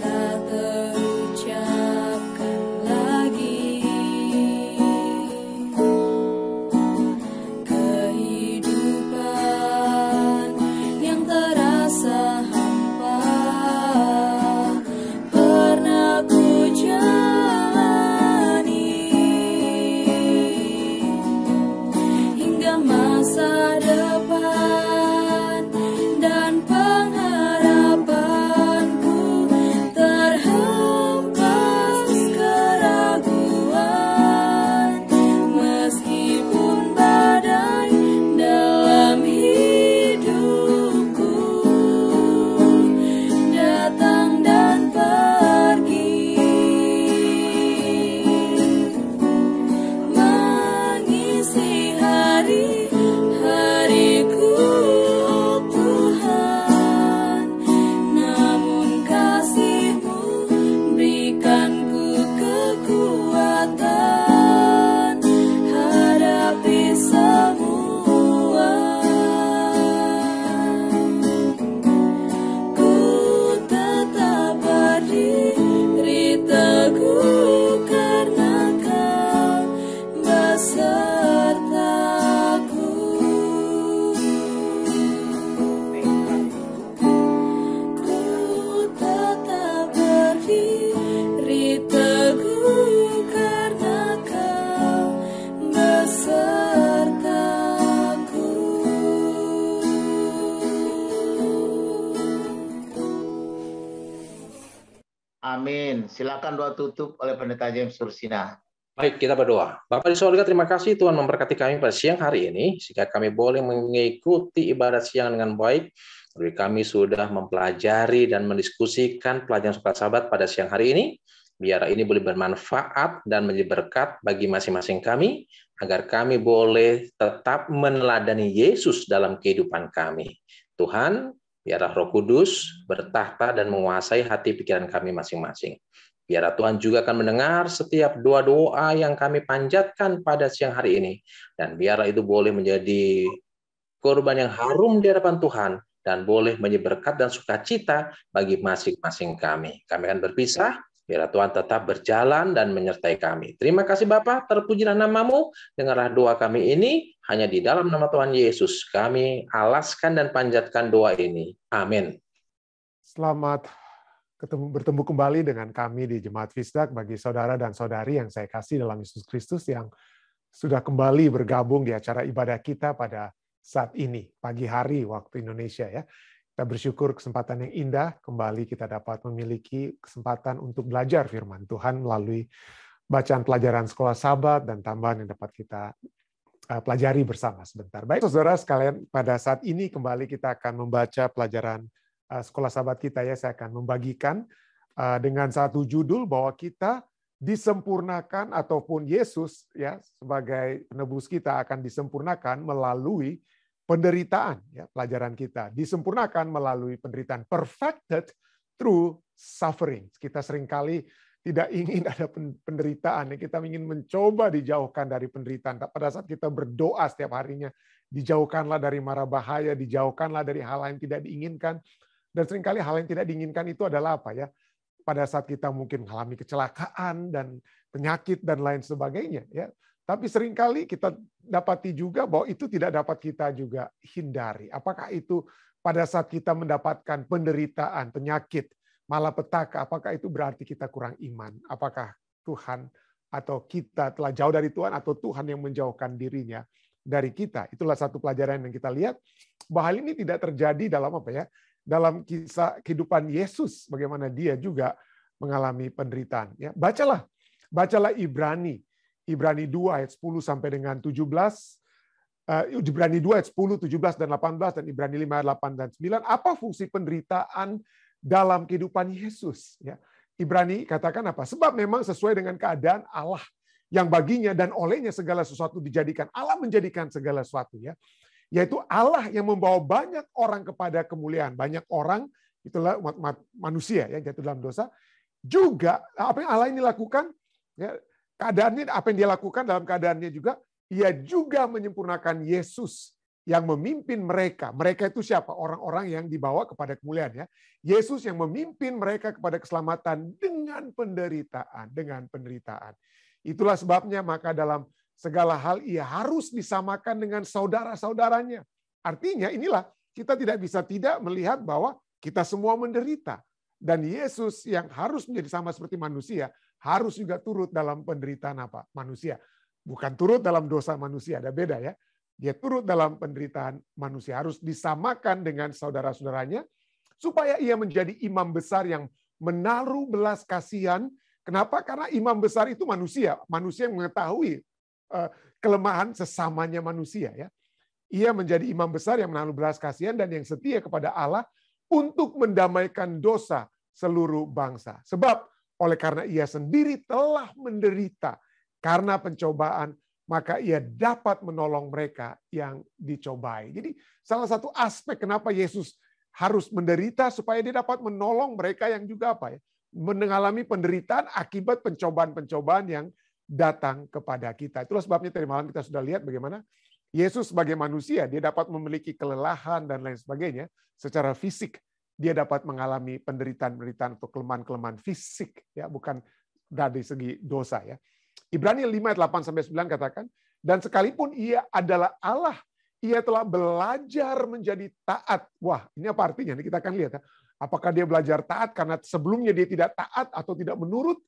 tak terucapkan lagi. Kehidupan yang terasa hampa pernah ku jalani hingga masa depan dan pengharapanku terhempas keraguan. Meskipun badai dalam hidupku datang dan pergi, mengisi hari-hariku, oh Tuhan. Namun kasih-Mu berikanku kekuatan hadapi semua. Ku tetap berdiri teguh karena Kau besertaku. Ku tetap berdiri teguh karena Kau besertaku. Amin. Silakan doa tutup oleh Pendeta James Ursina. Baik, kita berdoa. Bapak di surga, terima kasih Tuhan memberkati kami pada siang hari ini, sehingga kami boleh mengikuti ibadah siang dengan baik. Kami sudah mempelajari dan mendiskusikan pelajaran sekolah sahabat pada siang hari ini. Biar ini boleh bermanfaat dan menjadi berkat bagi masing-masing kami, agar kami boleh tetap meneladani Yesus dalam kehidupan kami. Tuhan, biarlah Roh Kudus bertahta dan menguasai hati pikiran kami masing-masing. Biarlah Tuhan juga akan mendengar setiap doa-doa yang kami panjatkan pada siang hari ini. Dan biarlah itu boleh menjadi korban yang harum di hadapan Tuhan, dan boleh menjadi berkat dan sukacita bagi masing-masing kami. Kami akan berpisah. Biarlah Tuhan tetap berjalan dan menyertai kami. Terima kasih Bapa, terpujilah namamu. Dengarlah doa kami ini, hanya di dalam nama Tuhan Yesus. Kami alaskan dan panjatkan doa ini. Amin. Selamat bertemu kembali dengan kami di Jemaat Fisdak. Bagi saudara dan saudari yang saya kasih dalam Yesus Kristus yang sudah kembali bergabung di acara ibadah kita pada saat ini, pagi hari waktu Indonesia ya. Kita bersyukur kesempatan yang indah, kembali kita dapat memiliki kesempatan untuk belajar firman Tuhan melalui bacaan pelajaran sekolah Sabat dan tambahan yang dapat kita pelajari bersama sebentar. Baik, saudara sekalian, pada saat ini kembali kita akan membaca pelajaran sekolah Sabat kita ya. Saya akan membagikan dengan satu judul bahwa kita disempurnakan ataupun Yesus ya sebagai penebus kita akan disempurnakan melalui penderitaan ya, pelajaran kita disempurnakan melalui penderitaan, perfected through suffering. Kita seringkali tidak ingin ada penderitaan, kita ingin mencoba dijauhkan dari penderitaan. Pada saat kita berdoa setiap harinya, dijauhkanlah dari mara bahaya, dijauhkanlah dari hal yang tidak diinginkan. Dan seringkali hal yang tidak diinginkan itu adalah apa ya? Pada saat kita mungkin mengalami kecelakaan dan penyakit dan lain sebagainya ya. Tapi seringkali kita dapati juga bahwa itu tidak dapat kita juga hindari. Apakah itu pada saat kita mendapatkan penderitaan, penyakit, malapetaka, apakah itu berarti kita kurang iman? Apakah Tuhan atau kita telah jauh dari Tuhan atau Tuhan yang menjauhkan dirinya dari kita? Itulah satu pelajaran yang kita lihat bahwa hal ini tidak terjadi dalam apa ya? Dalam kisah kehidupan Yesus, bagaimana dia juga mengalami penderitaan. Ya, bacalah Ibrani 2 ayat 10 sampai dengan 17, Ibrani 2 ayat 10, 17 dan 18, dan Ibrani 5 ayat 8 dan 9. Apa fungsi penderitaan dalam kehidupan Yesus? Ya, Ibrani katakan apa? Sebab memang sesuai dengan keadaan Allah yang baginya dan olehnya segala sesuatu dijadikan. Allah menjadikan segala sesuatu ya. Yaitu Allah yang membawa banyak orang kepada kemuliaan. Banyak orang, itulah umat manusia yang jatuh dalam dosa. Juga apa yang Allah ini lakukan, ya, keadaannya apa yang dia lakukan dalam keadaannya juga, ia juga menyempurnakan Yesus yang memimpin mereka. Mereka itu siapa? Orang-orang yang dibawa kepada kemuliaan ya. Yesus yang memimpin mereka kepada keselamatan dengan penderitaan. Itulah sebabnya maka dalam segala hal ia harus disamakan dengan saudara-saudaranya. Artinya inilah kita tidak bisa tidak melihat bahwa kita semua menderita. Dan Yesus yang harus menjadi sama seperti manusia, harus juga turut dalam penderitaan apa? Manusia. Bukan turut dalam dosa manusia, ada beda ya. Dia turut dalam penderitaan manusia, harus disamakan dengan saudara-saudaranya, supaya ia menjadi imam besar yang menaruh belas kasihan. Kenapa? Karena imam besar itu manusia yang mengetahui kelemahan sesamanya manusia ya. Ia menjadi imam besar yang menaruh belas kasihan dan yang setia kepada Allah untuk mendamaikan dosa seluruh bangsa. Sebab oleh karena ia sendiri telah menderita karena pencobaan, maka ia dapat menolong mereka yang dicobai. Jadi salah satu aspek kenapa Yesus harus menderita supaya dia dapat menolong mereka yang juga apa ya, mengalami penderitaan akibat pencobaan-pencobaan yang datang kepada kita. Itulah sebabnya tadi malam kita sudah lihat bagaimana Yesus sebagai manusia, dia dapat memiliki kelelahan dan lain sebagainya secara fisik. Dia dapat mengalami penderitaan-penderitaan atau kelemahan-kelemahan fisik, ya, bukan dari segi dosa. Ya. Ibrani 5 ayat 8 sampai 9 katakan, dan sekalipun ia adalah Allah, ia telah belajar menjadi taat. Wah, ini apa artinya? Ini kita akan lihat. Ya. Apakah dia belajar taat karena sebelumnya dia tidak taat atau tidak menurut?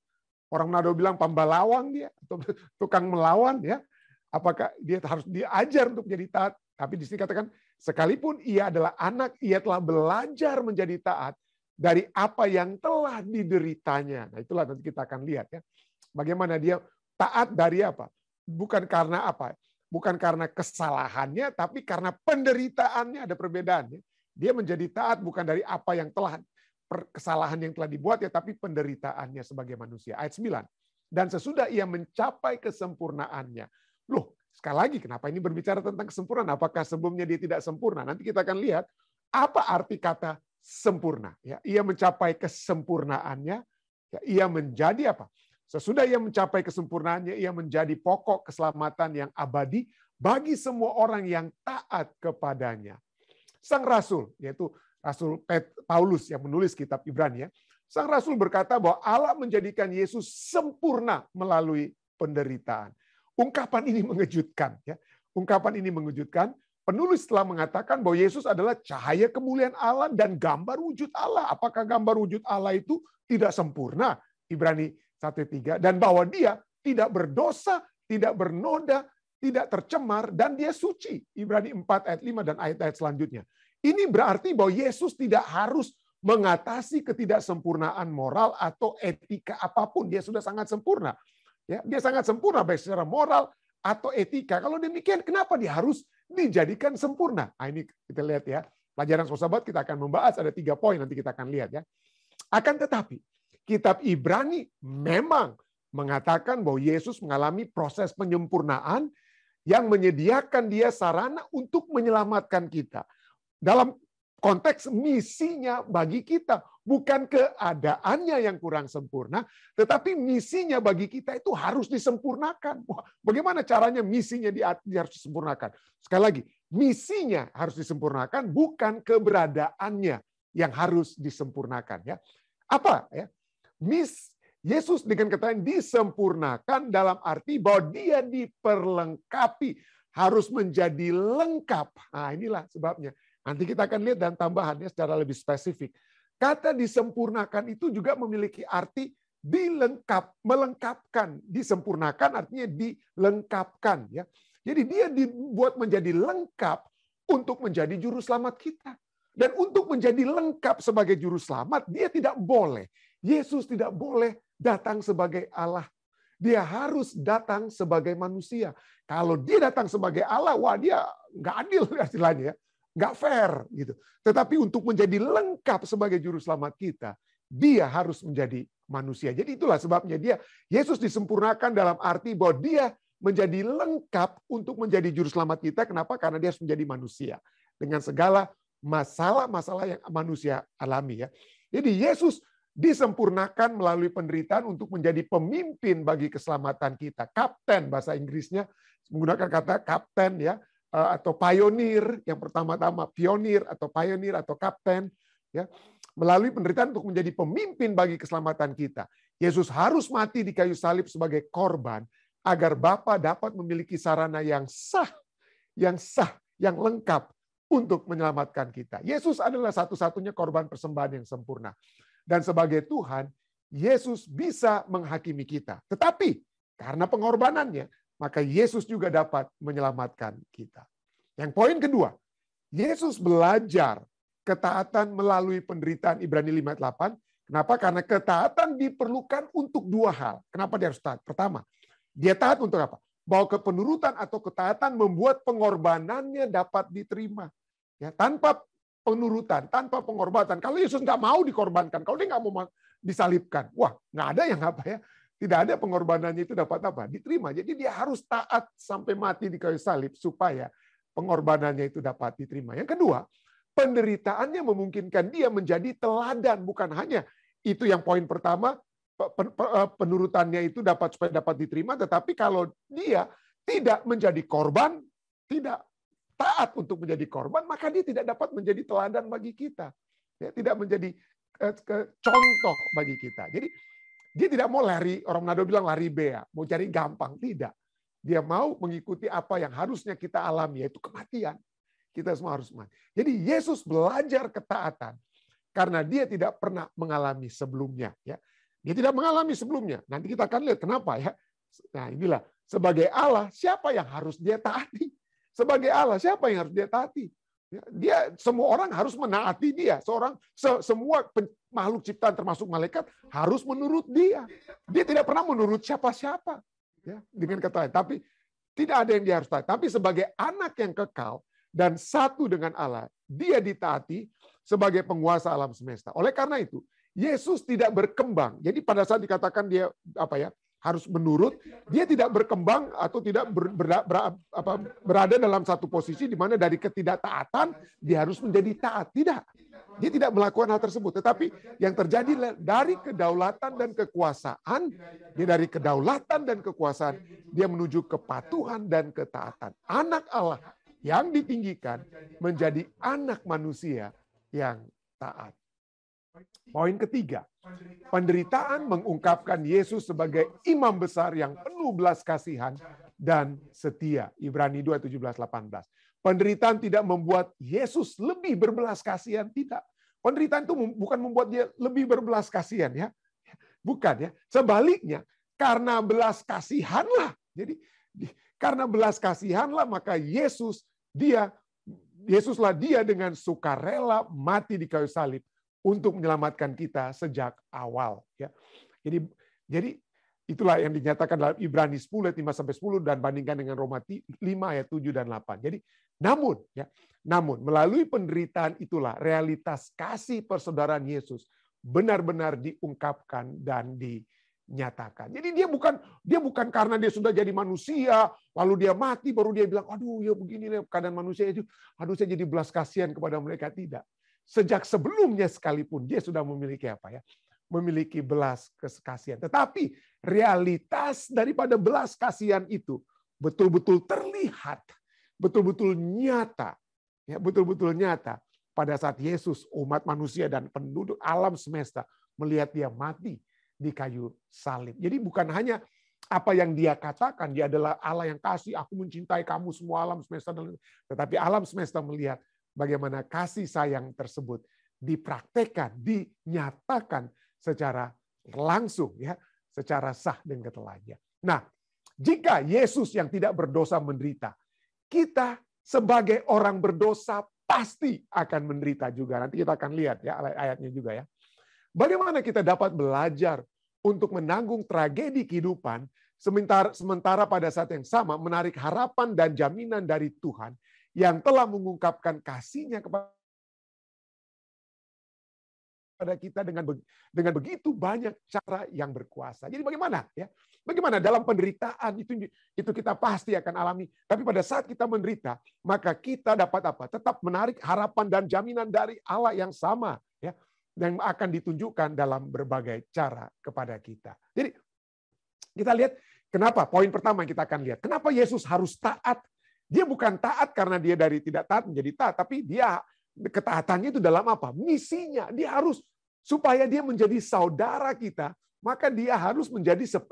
Orang Manado bilang pembalawang dia, atau tukang melawan. Ya. Apakah dia harus diajar untuk menjadi taat? Tapi di sini katakan, sekalipun ia adalah anak, ia telah belajar menjadi taat dari apa yang telah dideritanya. Nah, itulah nanti kita akan lihat ya. Bagaimana dia taat dari apa? Bukan karena apa? Bukan karena kesalahannya, tapi karena penderitaannya ada perbedaan. Dia menjadi taat bukan dari apa yang telah kesalahan yang telah dibuat ya, tapi penderitaannya sebagai manusia. Ayat 9. Dan sesudah ia mencapai kesempurnaannya. Loh, sekali lagi kenapa ini berbicara tentang kesempurnaan? Apakah sebelumnya dia tidak sempurna? Nanti kita akan lihat apa arti kata sempurna. Ya, ia mencapai kesempurnaannya, ya, ia menjadi apa? Sesudah ia mencapai kesempurnaannya, ia menjadi pokok keselamatan yang abadi bagi semua orang yang taat kepadanya. Sang rasul, yaitu Rasul Paulus yang menulis kitab Ibrani, ya, sang rasul berkata bahwa Allah menjadikan Yesus sempurna melalui penderitaan. Ungkapan ini mengejutkan. Ya. Ungkapan ini mengejutkan. Penulis telah mengatakan bahwa Yesus adalah cahaya kemuliaan Allah dan gambar wujud Allah. Apakah gambar wujud Allah itu tidak sempurna? Ibrani 1:3. Dan bahwa dia tidak berdosa, tidak bernoda, tidak tercemar, dan dia suci. Ibrani 4 ayat 5 dan ayat-ayat selanjutnya. Ini berarti bahwa Yesus tidak harus mengatasi ketidaksempurnaan moral atau etika apapun. Dia sudah sangat sempurna. Ya, dia sangat sempurna baik secara moral atau etika. Kalau demikian, kenapa dia harus dijadikan sempurna? Nah, ini kita lihat ya. Pelajaran sahabat kita akan membahas ada 3 poin nanti kita akan lihat ya. Akan tetapi, kitab Ibrani memang mengatakan bahwa Yesus mengalami proses penyempurnaan yang menyediakan dia sarana untuk menyelamatkan kita. Dalam konteks misinya bagi kita, bukan keadaannya yang kurang sempurna, tetapi misinya bagi kita itu harus disempurnakan. Wah, bagaimana caranya misinya harus disempurnakan? Sekali lagi, misinya harus disempurnakan, bukan keberadaannya yang harus disempurnakan. Ya, apa ya? Yesus dengan kata disempurnakan dalam arti bahwa dia diperlengkapi, harus menjadi lengkap. Nah, inilah sebabnya. Nanti kita akan lihat dan tambahannya secara lebih spesifik. Kata disempurnakan itu juga memiliki arti melengkapkan. Disempurnakan artinya dilengkapkan. Ya. Jadi dia dibuat menjadi lengkap untuk menjadi juru selamat kita. Dan untuk menjadi lengkap sebagai juru selamat, dia tidak boleh. Yesus tidak boleh datang sebagai Allah. Dia harus datang sebagai manusia. Kalau dia datang sebagai Allah, wah dia nggak adil istilahnya ya. Nggak fair gitu. Tetapi untuk menjadi lengkap sebagai juru selamat kita, dia harus menjadi manusia. Jadi itulah sebabnya Yesus disempurnakan dalam arti bahwa dia menjadi lengkap untuk menjadi juru selamat kita. Kenapa? Karena dia harus menjadi manusia dengan segala masalah-masalah yang manusia alami ya. Jadi Yesus disempurnakan melalui penderitaan untuk menjadi pemimpin bagi keselamatan kita. Kapten bahasa Inggrisnya menggunakan kata kapten ya. Atau pionir, yang pertama-tama pionir atau pionir atau kapten ya, melalui penderitaan untuk menjadi pemimpin bagi keselamatan kita. Yesus harus mati di kayu salib sebagai korban agar Bapa dapat memiliki sarana yang sah, yang lengkap untuk menyelamatkan kita. Yesus adalah satu-satunya korban persembahan yang sempurna. Dan sebagai Tuhan, Yesus bisa menghakimi kita. Tetapi karena pengorbanannya, maka Yesus juga dapat menyelamatkan kita. Yang poin kedua, Yesus belajar ketaatan melalui penderitaan Ibrani 5:8. Kenapa? Karena ketaatan diperlukan untuk 2 hal. Kenapa dia harus taat? Pertama, dia taat untuk apa? Bahwa kepenurutan atau ketaatan membuat pengorbanannya dapat diterima. Ya, tanpa penurutan, tanpa pengorbanan. Kalau Yesus nggak mau dikorbankan, kalau dia nggak mau disalibkan, wah nggak ada yang apa ya. Tidak ada pengorbanannya itu dapat apa? Diterima. Jadi dia harus taat sampai mati di kayu salib supaya pengorbanannya itu dapat diterima. Yang kedua, penderitaannya memungkinkan dia menjadi teladan. Bukan hanya itu yang poin pertama, penurutannya itu supaya dapat diterima, tetapi kalau dia tidak menjadi korban, tidak taat untuk menjadi korban, maka dia tidak dapat menjadi teladan bagi kita. Ya, tidak menjadi contoh bagi kita. Jadi dia tidak mau lari, orang Manado bilang lari bea, mau cari gampang. Tidak. Dia mau mengikuti apa yang harusnya kita alami, yaitu kematian. Kita semua harus mati. Jadi Yesus belajar ketaatan karena dia tidak pernah mengalami sebelumnya. Ya. Dia tidak mengalami sebelumnya. Nanti kita akan lihat kenapa ya. Nah inilah, sebagai Allah, siapa yang harus dia taati? Sebagai Allah, siapa yang harus dia taati? Dia semua orang harus menaati dia. Semua makhluk ciptaan termasuk malaikat harus menurut dia. Dia tidak pernah menurut siapa-siapa. Ya, dengan kata lain. Tapi tidak ada yang dia harus taati. Tapi sebagai anak yang kekal dan satu dengan Allah, dia ditaati sebagai penguasa alam semesta. Oleh karena itu, Yesus tidak berkembang. Jadi pada saat dikatakan dia harus menurut, dia tidak berkembang atau tidak berada dalam satu posisi di mana dari ketidaktaatan dia harus menjadi taat. Tidak. Dia tidak melakukan hal tersebut. Tetapi yang terjadi dari kedaulatan dan kekuasaan, dia menuju kepatuhan dan ketaatan. Anak Allah yang ditinggikan menjadi anak manusia yang taat. Poin ketiga, penderitaan mengungkapkan Yesus sebagai imam besar yang penuh belas kasihan dan setia. Ibrani 2, 17-18. Penderitaan tidak membuat Yesus lebih berbelas kasihan, tidak. Penderitaan itu bukan membuat dia lebih berbelas kasihan, ya. Bukan, ya. Sebaliknya, karena belas kasihanlah. Jadi karena belas kasihanlah maka Yesuslah dia dengan sukarela mati di kayu salib untuk menyelamatkan kita sejak awal, ya. Jadi itulah yang dinyatakan dalam Ibrani 10 ayat 5-10 dan bandingkan dengan Roma 5 ayat 7 dan 8. Jadi namun melalui penderitaan itulah realitas kasih persaudaraan Yesus benar-benar diungkapkan dan dinyatakan. Jadi dia bukan karena dia sudah jadi manusia lalu dia mati baru dia bilang, aduh ya begini keadaan manusia itu, aduh saya jadi belas kasihan kepada mereka. Tidak. Sejak sebelumnya sekalipun dia sudah memiliki memiliki belas kasihan. Tetapi realitas daripada belas kasihan itu betul-betul terlihat, betul-betul nyata, ya, betul-betul nyata pada saat Yesus, umat manusia dan penduduk alam semesta melihat dia mati di kayu salib. Jadi bukan hanya apa yang dia katakan, dia adalah Allah yang kasih, aku mencintai kamu semua alam semesta, tetapi alam semesta melihat bagaimana kasih sayang tersebut dipraktekkan, dinyatakan secara langsung, ya, secara sah dan ketelanya. Nah, jika Yesus yang tidak berdosa menderita, kita sebagai orang berdosa pasti akan menderita juga. Nanti kita akan lihat ya ayatnya juga ya. Bagaimana kita dapat belajar untuk menanggung tragedi kehidupan sementara pada saat yang sama menarik harapan dan jaminan dari Tuhan yang telah mengungkapkan kasih-Nya kepada kita dengan begitu banyak cara yang berkuasa. Jadi bagaimana ya? Bagaimana dalam penderitaan itu kita pasti akan alami. Tapi pada saat kita menderita, maka kita dapat apa? Tetap menarik harapan dan jaminan dari Allah yang sama ya, yang akan ditunjukkan dalam berbagai cara kepada kita. Jadi kita lihat kenapa poin pertama yang kita akan lihat. Kenapa Yesus harus taat? Dia bukan taat karena dia dari tidak taat menjadi taat, tapi dia ketaatannya itu dalam apa? Misinya. Dia harus supaya dia menjadi saudara kita, maka dia harus menjadi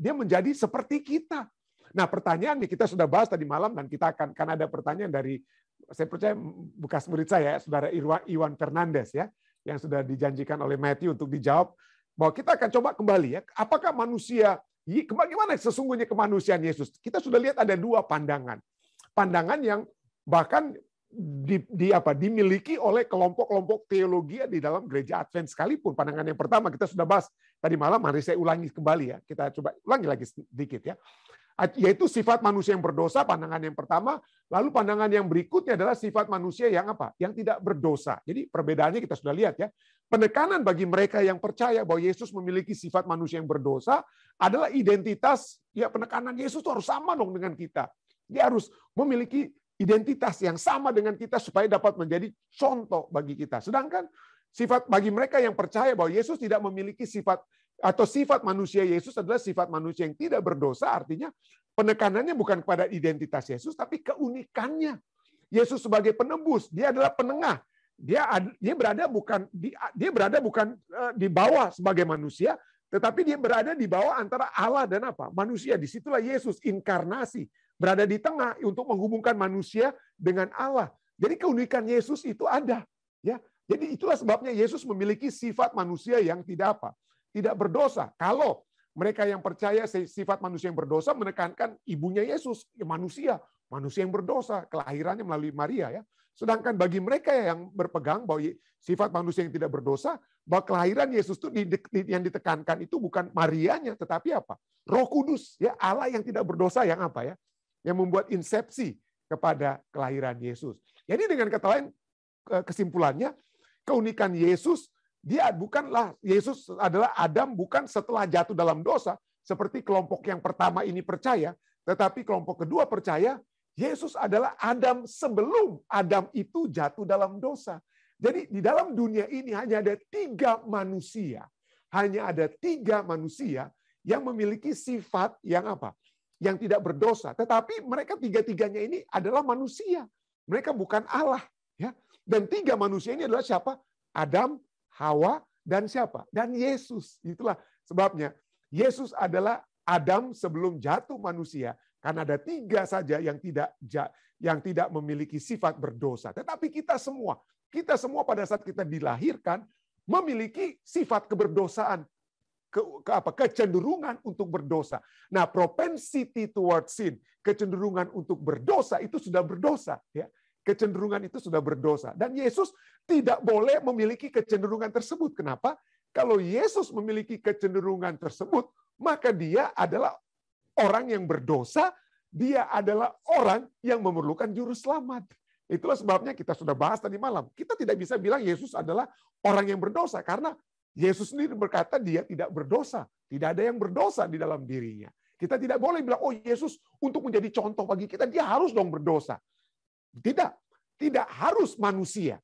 dia menjadi seperti kita. Nah, pertanyaannya kita sudah bahas tadi malam dan kita akan ada pertanyaan dari saya percaya bekas murid saya, Saudara Iwan Fernandes ya, yang sudah dijanjikan oleh Matthew untuk dijawab bahwa kita akan coba kembali ya, apakah manusia bagaimana sesungguhnya kemanusiaan Yesus? Kita sudah lihat ada dua pandangan. Pandangan yang bahkan dimiliki oleh kelompok-kelompok teologi di dalam gereja Advent sekalipun. Pandangan yang pertama kita sudah bahas tadi malam, mari saya ulangi kembali ya. Kita coba ulangi lagi sedikit ya. Yaitu sifat manusia yang berdosa, pandangan yang pertama. Lalu pandangan yang berikutnya adalah sifat manusia yang apa? Yang tidak berdosa. Jadi perbedaannya kita sudah lihat ya. Penekanan bagi mereka yang percaya bahwa Yesus memiliki sifat manusia yang berdosa adalah identitas, ya penekanan Yesus itu harus sama dong dengan kita. Dia harus memiliki identitas yang sama dengan kita supaya dapat menjadi contoh bagi kita. Sedangkan sifat bagi mereka yang percaya bahwa Yesus tidak memiliki sifat atau sifat manusia Yesus adalah sifat manusia yang tidak berdosa, artinya penekanannya bukan kepada identitas Yesus tapi keunikannya. Yesus sebagai penebus, dia adalah penengah. Dia berada bukan di bawah sebagai manusia, tetapi dia berada di bawah antara Allah dan apa? Manusia. Disitulah Yesus inkarnasi, berada di tengah untuk menghubungkan manusia dengan Allah. Jadi keunikan Yesus itu ada, ya. Jadi itulah sebabnya Yesus memiliki sifat manusia yang tidak apa? Tidak berdosa. Kalau mereka yang percaya sifat manusia yang berdosa menekankan ibunya Yesus, manusia yang berdosa, kelahirannya melalui Maria ya. Sedangkan bagi mereka yang berpegang bahwa sifat manusia yang tidak berdosa, bahwa kelahiran Yesus itu yang ditekankan itu bukan Marianya, tetapi apa? Roh Kudus, ya Allah yang tidak berdosa yang apa ya? Yang membuat insepsi kepada kelahiran Yesus. Jadi dengan kata lain, kesimpulannya, keunikan Yesus, Yesus adalah Adam bukan setelah jatuh dalam dosa, seperti kelompok yang pertama ini percaya, tetapi kelompok kedua percaya, Yesus adalah Adam sebelum Adam itu jatuh dalam dosa. Jadi di dalam dunia ini hanya ada 3 manusia. Hanya ada 3 manusia yang memiliki sifat yang apa? Yang tidak berdosa. Tetapi mereka 3-tiganya ini adalah manusia. Mereka bukan Allah. Ya. Dan 3 manusia ini adalah siapa? Adam, Hawa, dan siapa? Dan Yesus. Itulah sebabnya Yesus adalah Adam sebelum jatuh manusia. Karena ada 3 saja yang tidak memiliki sifat berdosa. Tetapi kita semua pada saat kita dilahirkan memiliki sifat keberdosaan, kecenderungan untuk berdosa. Nah, propensity towards sin, kecenderungan untuk berdosa itu sudah berdosa, ya. Kecenderungan itu sudah berdosa. Dan Yesus tidak boleh memiliki kecenderungan tersebut. Kenapa? Kalau Yesus memiliki kecenderungan tersebut, maka dia adalah orang yang berdosa, dia adalah orang yang memerlukan juru selamat. Itulah sebabnya kita sudah bahas tadi malam. Kita tidak bisa bilang Yesus adalah orang yang berdosa, karena Yesus sendiri berkata dia tidak berdosa. Tidak ada yang berdosa di dalam dirinya. Kita tidak boleh bilang, oh Yesus untuk menjadi contoh bagi kita, dia harus dong berdosa. Tidak harus manusia.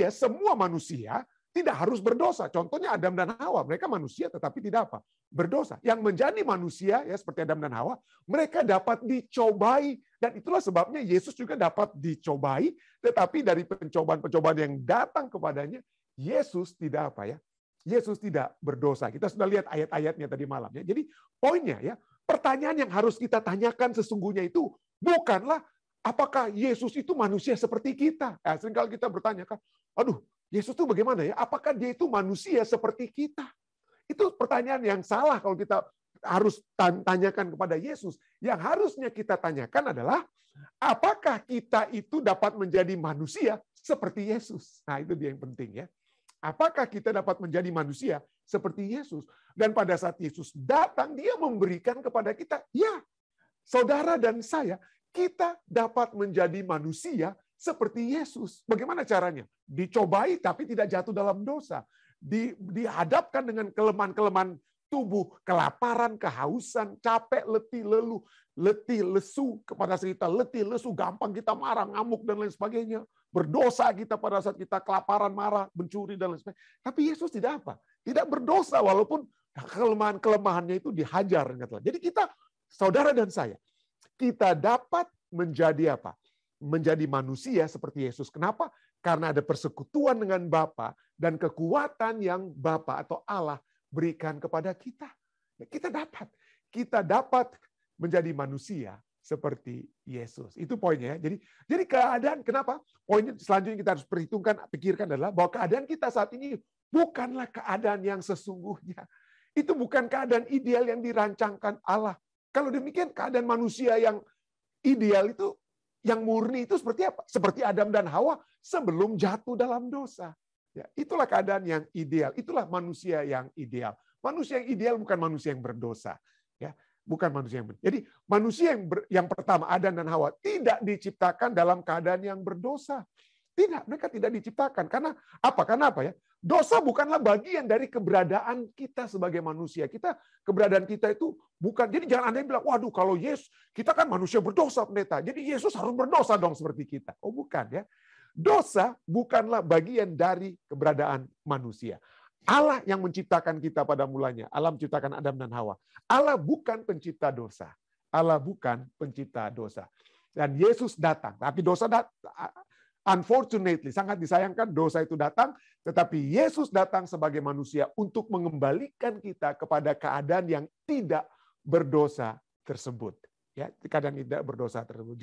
Semua manusia tidak harus berdosa. Contohnya Adam dan Hawa, mereka manusia tetapi tidak apa? Berdosa. Yang menjadi manusia ya seperti Adam dan Hawa, mereka dapat dicobai, dan itulah sebabnya Yesus juga dapat dicobai, tetapi dari pencobaan-pencobaan yang datang kepadanya, Yesus tidak apa ya? Yesus tidak berdosa. Kita sudah lihat ayat-ayatnya tadi malam ya. Jadi poinnya ya, pertanyaan yang harus kita tanyakan sesungguhnya itu bukanlah apakah Yesus itu manusia seperti kita. Nah, seringkali kita bertanya kan, aduh, Yesus itu bagaimana ya? Apakah dia itu manusia seperti kita? Itu pertanyaan yang salah kalau kita harus tanyakan kepada Yesus. Yang harusnya kita tanyakan adalah, apakah kita itu dapat menjadi manusia seperti Yesus? Nah, itu dia yang penting ya. Apakah kita dapat menjadi manusia seperti Yesus? Dan pada saat Yesus datang, dia memberikan kepada kita, ya, saudara dan saya, kita dapat menjadi manusia seperti Yesus. Bagaimana caranya? Dicobai tapi tidak jatuh dalam dosa. Dihadapkan dengan kelemahan-kelemahan tubuh, kelaparan, kehausan, capek, letih, lesu. Kepada saat kita letih, lesu, gampang kita marah, ngamuk, dan lain sebagainya. Berdosa kita pada saat kita kelaparan, marah, mencuri, dan lain sebagainya. Tapi Yesus tidak apa? Tidak berdosa, walaupun kelemahan-kelemahannya itu dihajar. Jadi kita, saudara dan saya, kita dapat menjadi apa? Menjadi manusia seperti Yesus. Kenapa? Karena ada persekutuan dengan Bapa dan kekuatan yang Bapa atau Allah berikan kepada kita. Kita dapat menjadi manusia seperti Yesus. Itu poinnya ya. Jadi keadaan, kenapa? Poin selanjutnya kita harus pikirkan adalah bahwa keadaan kita saat ini bukanlah keadaan yang sesungguhnya. Itu bukan keadaan ideal yang dirancangkan Allah. Kalau demikian keadaan manusia yang ideal itu, yang murni itu seperti apa? Seperti Adam dan Hawa sebelum jatuh dalam dosa. Ya, itulah keadaan yang ideal. Itulah manusia yang ideal. Manusia yang ideal bukan manusia yang berdosa. Ya, bukan manusia yang berdosa. Jadi manusia yang pertama, Adam dan Hawa, tidak diciptakan dalam keadaan yang berdosa. Tidak, mereka tidak diciptakan. Karena apa? Karena apa ya? Dosa bukanlah bagian dari keberadaan kita sebagai manusia. Keberadaan kita itu bukan. Jadi jangan Anda bilang, waduh kalau Yesus, kita kan manusia berdosa pendeta. Jadi Yesus harus berdosa dong seperti kita. Oh bukan ya. Dosa bukanlah bagian dari keberadaan manusia. Allah yang menciptakan kita pada mulanya. Allah menciptakan Adam dan Hawa. Allah bukan pencipta dosa. Allah bukan pencipta dosa. Dan Yesus datang. Tapi dosa datang. Unfortunately, sangat disayangkan dosa itu datang, tetapi Yesus datang sebagai manusia untuk mengembalikan kita kepada keadaan yang tidak berdosa tersebut. Ya, keadaan tidak berdosa tersebut.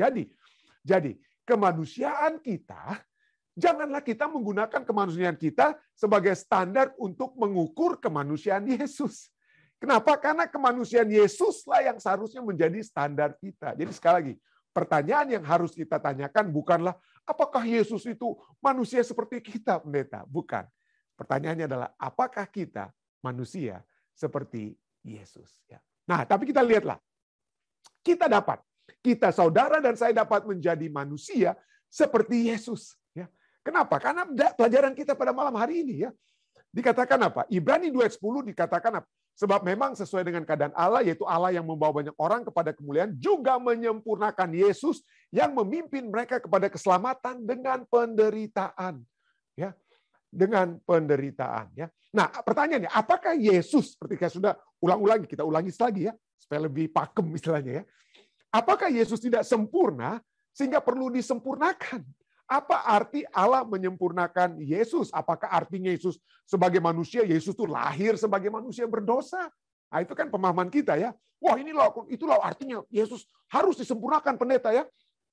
Jadi kemanusiaan kita, janganlah kita menggunakan kemanusiaan kita sebagai standar untuk mengukur kemanusiaan Yesus. Kenapa? Karena kemanusiaan Yesuslah yang seharusnya menjadi standar kita. Jadi sekali lagi, pertanyaan yang harus kita tanyakan bukanlah apakah Yesus itu manusia seperti kita, pendeta? Bukan. Pertanyaannya adalah apakah kita manusia seperti Yesus? Nah, tapi kita lihatlah. Kita saudara dan saya dapat menjadi manusia seperti Yesus. Kenapa? Karena pelajaran kita pada malam hari ini ya. Dikatakan apa? Ibrani 2 ayat 10 dikatakan apa? Sebab memang sesuai dengan keadaan Allah, yaitu Allah yang membawa banyak orang kepada kemuliaan, juga menyempurnakan Yesus yang memimpin mereka kepada keselamatan dengan penderitaan. Ya, dengan penderitaan. Ya. Nah, pertanyaannya, apakah Yesus, seperti kita sudah ulang-ulangi, kita ulangi lagi ya, supaya lebih pakem istilahnya ya. Apakah Yesus tidak sempurna sehingga perlu disempurnakan? Apa arti Allah menyempurnakan Yesus? Apakah artinya Yesus sebagai manusia, Yesus itu lahir sebagai manusia berdosa? Nah, itu kan pemahaman kita ya. Wah, itulah artinya Yesus harus disempurnakan, pendeta ya.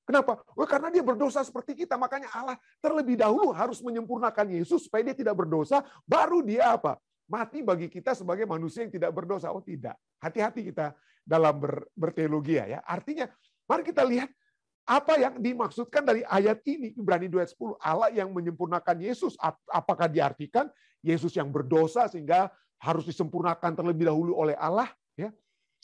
Kenapa? Karena dia berdosa seperti kita. Makanya Allah terlebih dahulu harus menyempurnakan Yesus supaya dia tidak berdosa. Baru dia apa? Mati bagi kita sebagai manusia yang tidak berdosa. Oh tidak. Hati-hati kita dalam berteologi ya. Artinya, mari kita lihat apa yang dimaksudkan dari ayat ini, Ibrani 2 ayat 10. Allah yang menyempurnakan Yesus. Apakah diartikan Yesus yang berdosa sehingga harus disempurnakan terlebih dahulu oleh Allah? Ya.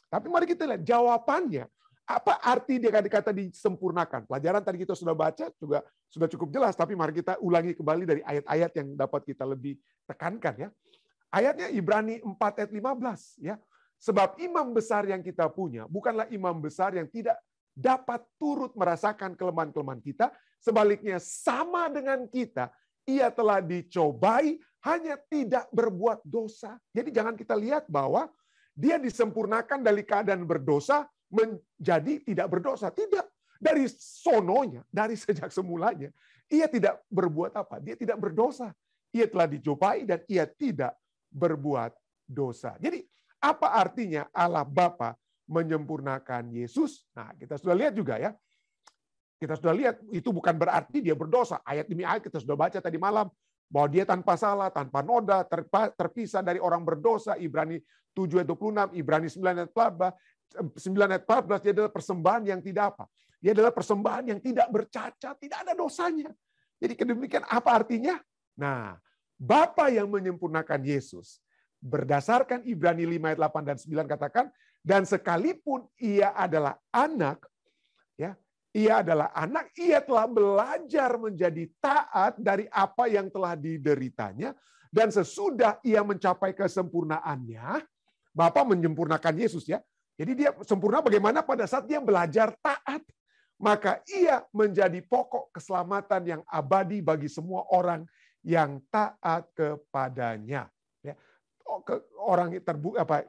Tapi mari kita lihat jawabannya. Apa arti dia kata disempurnakan? Pelajaran tadi kita sudah baca juga sudah cukup jelas, tapi mari kita ulangi kembali dari ayat-ayat yang dapat kita lebih tekankan ya. Ayatnya Ibrani 4 ayat 15 ya. Sebab imam besar yang kita punya bukanlah imam besar yang tidak dapat turut merasakan kelemahan-kelemahan kita, sebaliknya sama dengan kita, ia telah dicobai hanya tidak berbuat dosa. Jadi jangan kita lihat bahwa dia disempurnakan dari keadaan berdosa menjadi tidak berdosa. Tidak. Dari sononya, dari sejak semulanya, ia tidak berbuat apa? Dia tidak berdosa. Ia telah dicobai dan ia tidak berbuat dosa. Jadi apa artinya Allah Bapa menyempurnakan Yesus? Nah, kita sudah lihat juga ya. Kita sudah lihat itu bukan berarti dia berdosa. Ayat demi ayat kita sudah baca tadi malam bahwa dia tanpa salah, tanpa noda, terpisah dari orang berdosa. Ibrani 7 ayat 26, Ibrani 9 ayat 14, dia adalah persembahan yang tidak apa? Dia adalah persembahan yang tidak bercacat, tidak ada dosanya. Jadi kedemikian apa artinya? Nah, Bapa yang menyempurnakan Yesus berdasarkan Ibrani 5 ayat 8 dan 9 katakan, dan sekalipun ia adalah anak, ya, ia adalah anak, ia telah belajar menjadi taat dari apa yang telah dideritanya, dan sesudah ia mencapai kesempurnaannya, Bapa menyempurnakan Yesus ya. Jadi dia sempurna bagaimana pada saat dia belajar taat. Maka ia menjadi pokok keselamatan yang abadi bagi semua orang yang taat kepadanya. Ya. Orang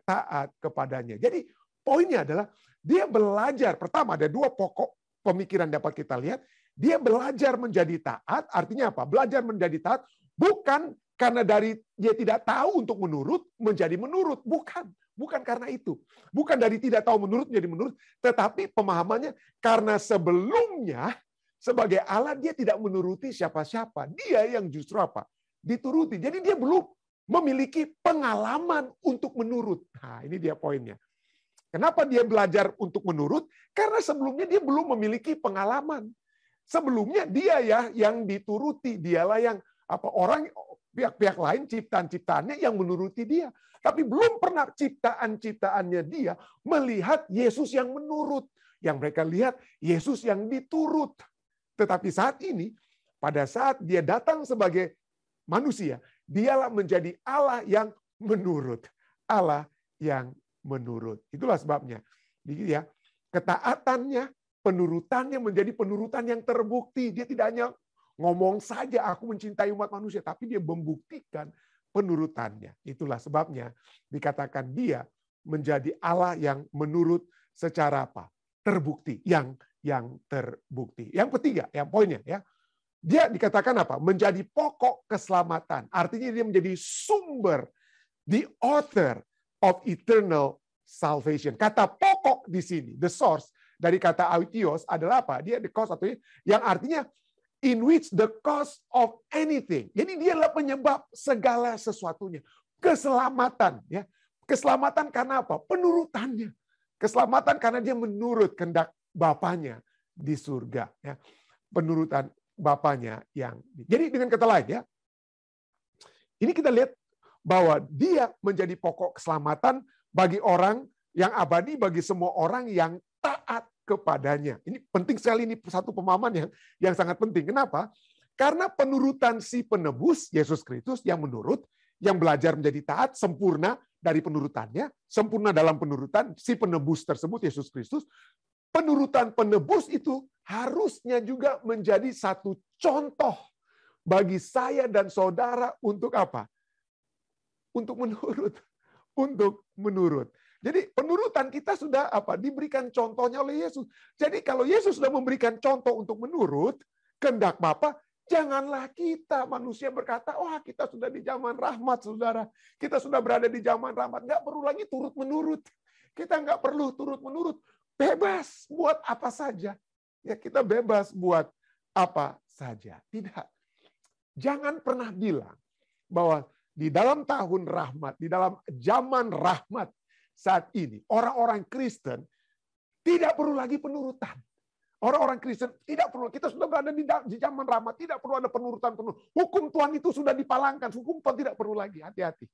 taat kepadanya. Jadi poinnya adalah dia belajar. Pertama ada dua pokok pemikiran dapat kita lihat. Dia belajar menjadi taat. Artinya apa? Belajar menjadi taat bukan karena dari dia tidak tahu untuk menurut menjadi menurut. Bukan karena itu. Bukan dari tidak tahu menurut menjadi menurut. Tetapi pemahamannya karena sebelumnya sebagai Allah dia tidak menuruti siapa-siapa. Dia yang justru apa? Dituruti. Jadi dia belum memiliki pengalaman untuk menurut. Nah, ini dia poinnya. Kenapa dia belajar untuk menurut? Karena sebelumnya dia belum memiliki pengalaman. Sebelumnya dia ya yang dituruti. Dialah yang orang pihak-pihak lain ciptaan-ciptaannya yang menuruti dia. Tapi belum pernah ciptaan-ciptaannya dia melihat Yesus yang menurut. Yang mereka lihat Yesus yang diturut. Tetapi saat ini, pada saat dia datang sebagai manusia, dialah menjadi Allah yang menurut. Allah yang menurut. Itulah sebabnya. Jadi ya, ketaatannya, penurutannya menjadi penurutan yang terbukti. Dia tidak hanya ngomong saja aku mencintai umat manusia, tapi dia membuktikan penurutannya. Itulah sebabnya dikatakan dia menjadi Allah yang menurut secara apa? Terbukti, yang terbukti. Yang ketiga, yang poinnya ya. Dia dikatakan apa? Menjadi pokok keselamatan. Artinya dia menjadi sumber, the author of eternal salvation. Kata pokok di sini, the source dari kata aitios adalah apa? Dia the cause atau yang artinya in which the cause of anything. Jadi dia adalah penyebab segala sesuatunya. Keselamatan ya. Keselamatan karena apa? Penurutannya. Keselamatan karena dia menurut kehendak Bapanya di surga ya. Penurutan Bapanya yang. Jadi dengan kata lain ya. Ini kita lihat bahwa dia menjadi pokok keselamatan bagi orang yang abadi, bagi semua orang yang taat kepadanya. Ini penting sekali, ini satu pemahaman yang sangat penting. Kenapa? Karena penurutan si penebus, Yesus Kristus, yang menurut, yang belajar menjadi taat, sempurna dari penurutannya, sempurna dalam penurutan, si penebus tersebut, Yesus Kristus, penurutan penebus itu harusnya juga menjadi satu contoh bagi saya dan saudara untuk apa? Untuk menurut. Untuk menurut. Jadi penurutan kita sudah diberikan contohnya oleh Yesus. Jadi kalau Yesus sudah memberikan contoh untuk menurut kehendak Bapa, janganlah kita manusia berkata, wah kita sudah di zaman rahmat, saudara. Kita sudah berada di zaman rahmat. Nggak perlu lagi turut menurut. Kita nggak perlu turut menurut. Bebas buat apa saja. Ya, kita bebas buat apa saja. Tidak. Jangan pernah bilang bahwa di dalam tahun rahmat, di dalam zaman rahmat saat ini, orang-orang Kristen tidak perlu lagi penurutan. Orang-orang Kristen tidak perlu, kita sudah berada di zaman rahmat, tidak perlu ada penurutan. Hukum Tuhan itu sudah dipalangkan, hukum Tuhan tidak perlu lagi. Hati-hati.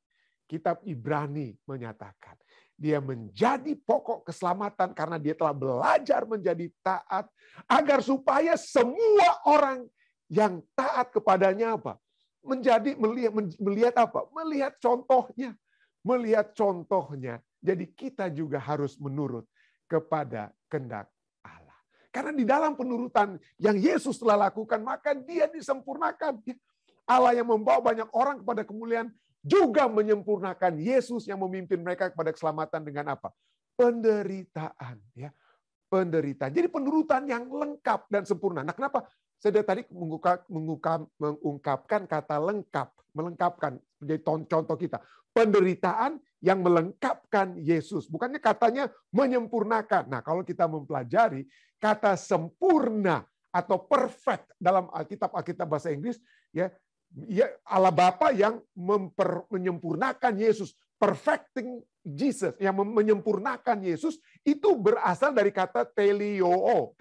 Kitab Ibrani menyatakan, dia menjadi pokok keselamatan karena dia telah belajar menjadi taat, agar supaya semua orang yang taat kepadanya melihat apa? Melihat contohnya. Melihat contohnya. Jadi kita juga harus menurut kepada kehendak Allah. Karena di dalam penurutan yang Yesus telah lakukan, maka dia disempurnakan. Allah yang membawa banyak orang kepada kemuliaan juga menyempurnakan Yesus yang memimpin mereka kepada keselamatan dengan apa? Penderitaan. Ya. Penderitaan. Jadi penurutan yang lengkap dan sempurna. Nah, kenapa? Saya tadi mengungkapkan kata lengkap, melengkapkan menjadi contoh kita. Penderitaan yang melengkapkan Yesus, bukannya katanya menyempurnakan. Nah, kalau kita mempelajari kata sempurna atau perfect dalam Alkitab bahasa Inggris, ya Allah Bapa yang menyempurnakan Yesus, perfecting Jesus, yang menyempurnakan Yesus, itu berasal dari kata telio,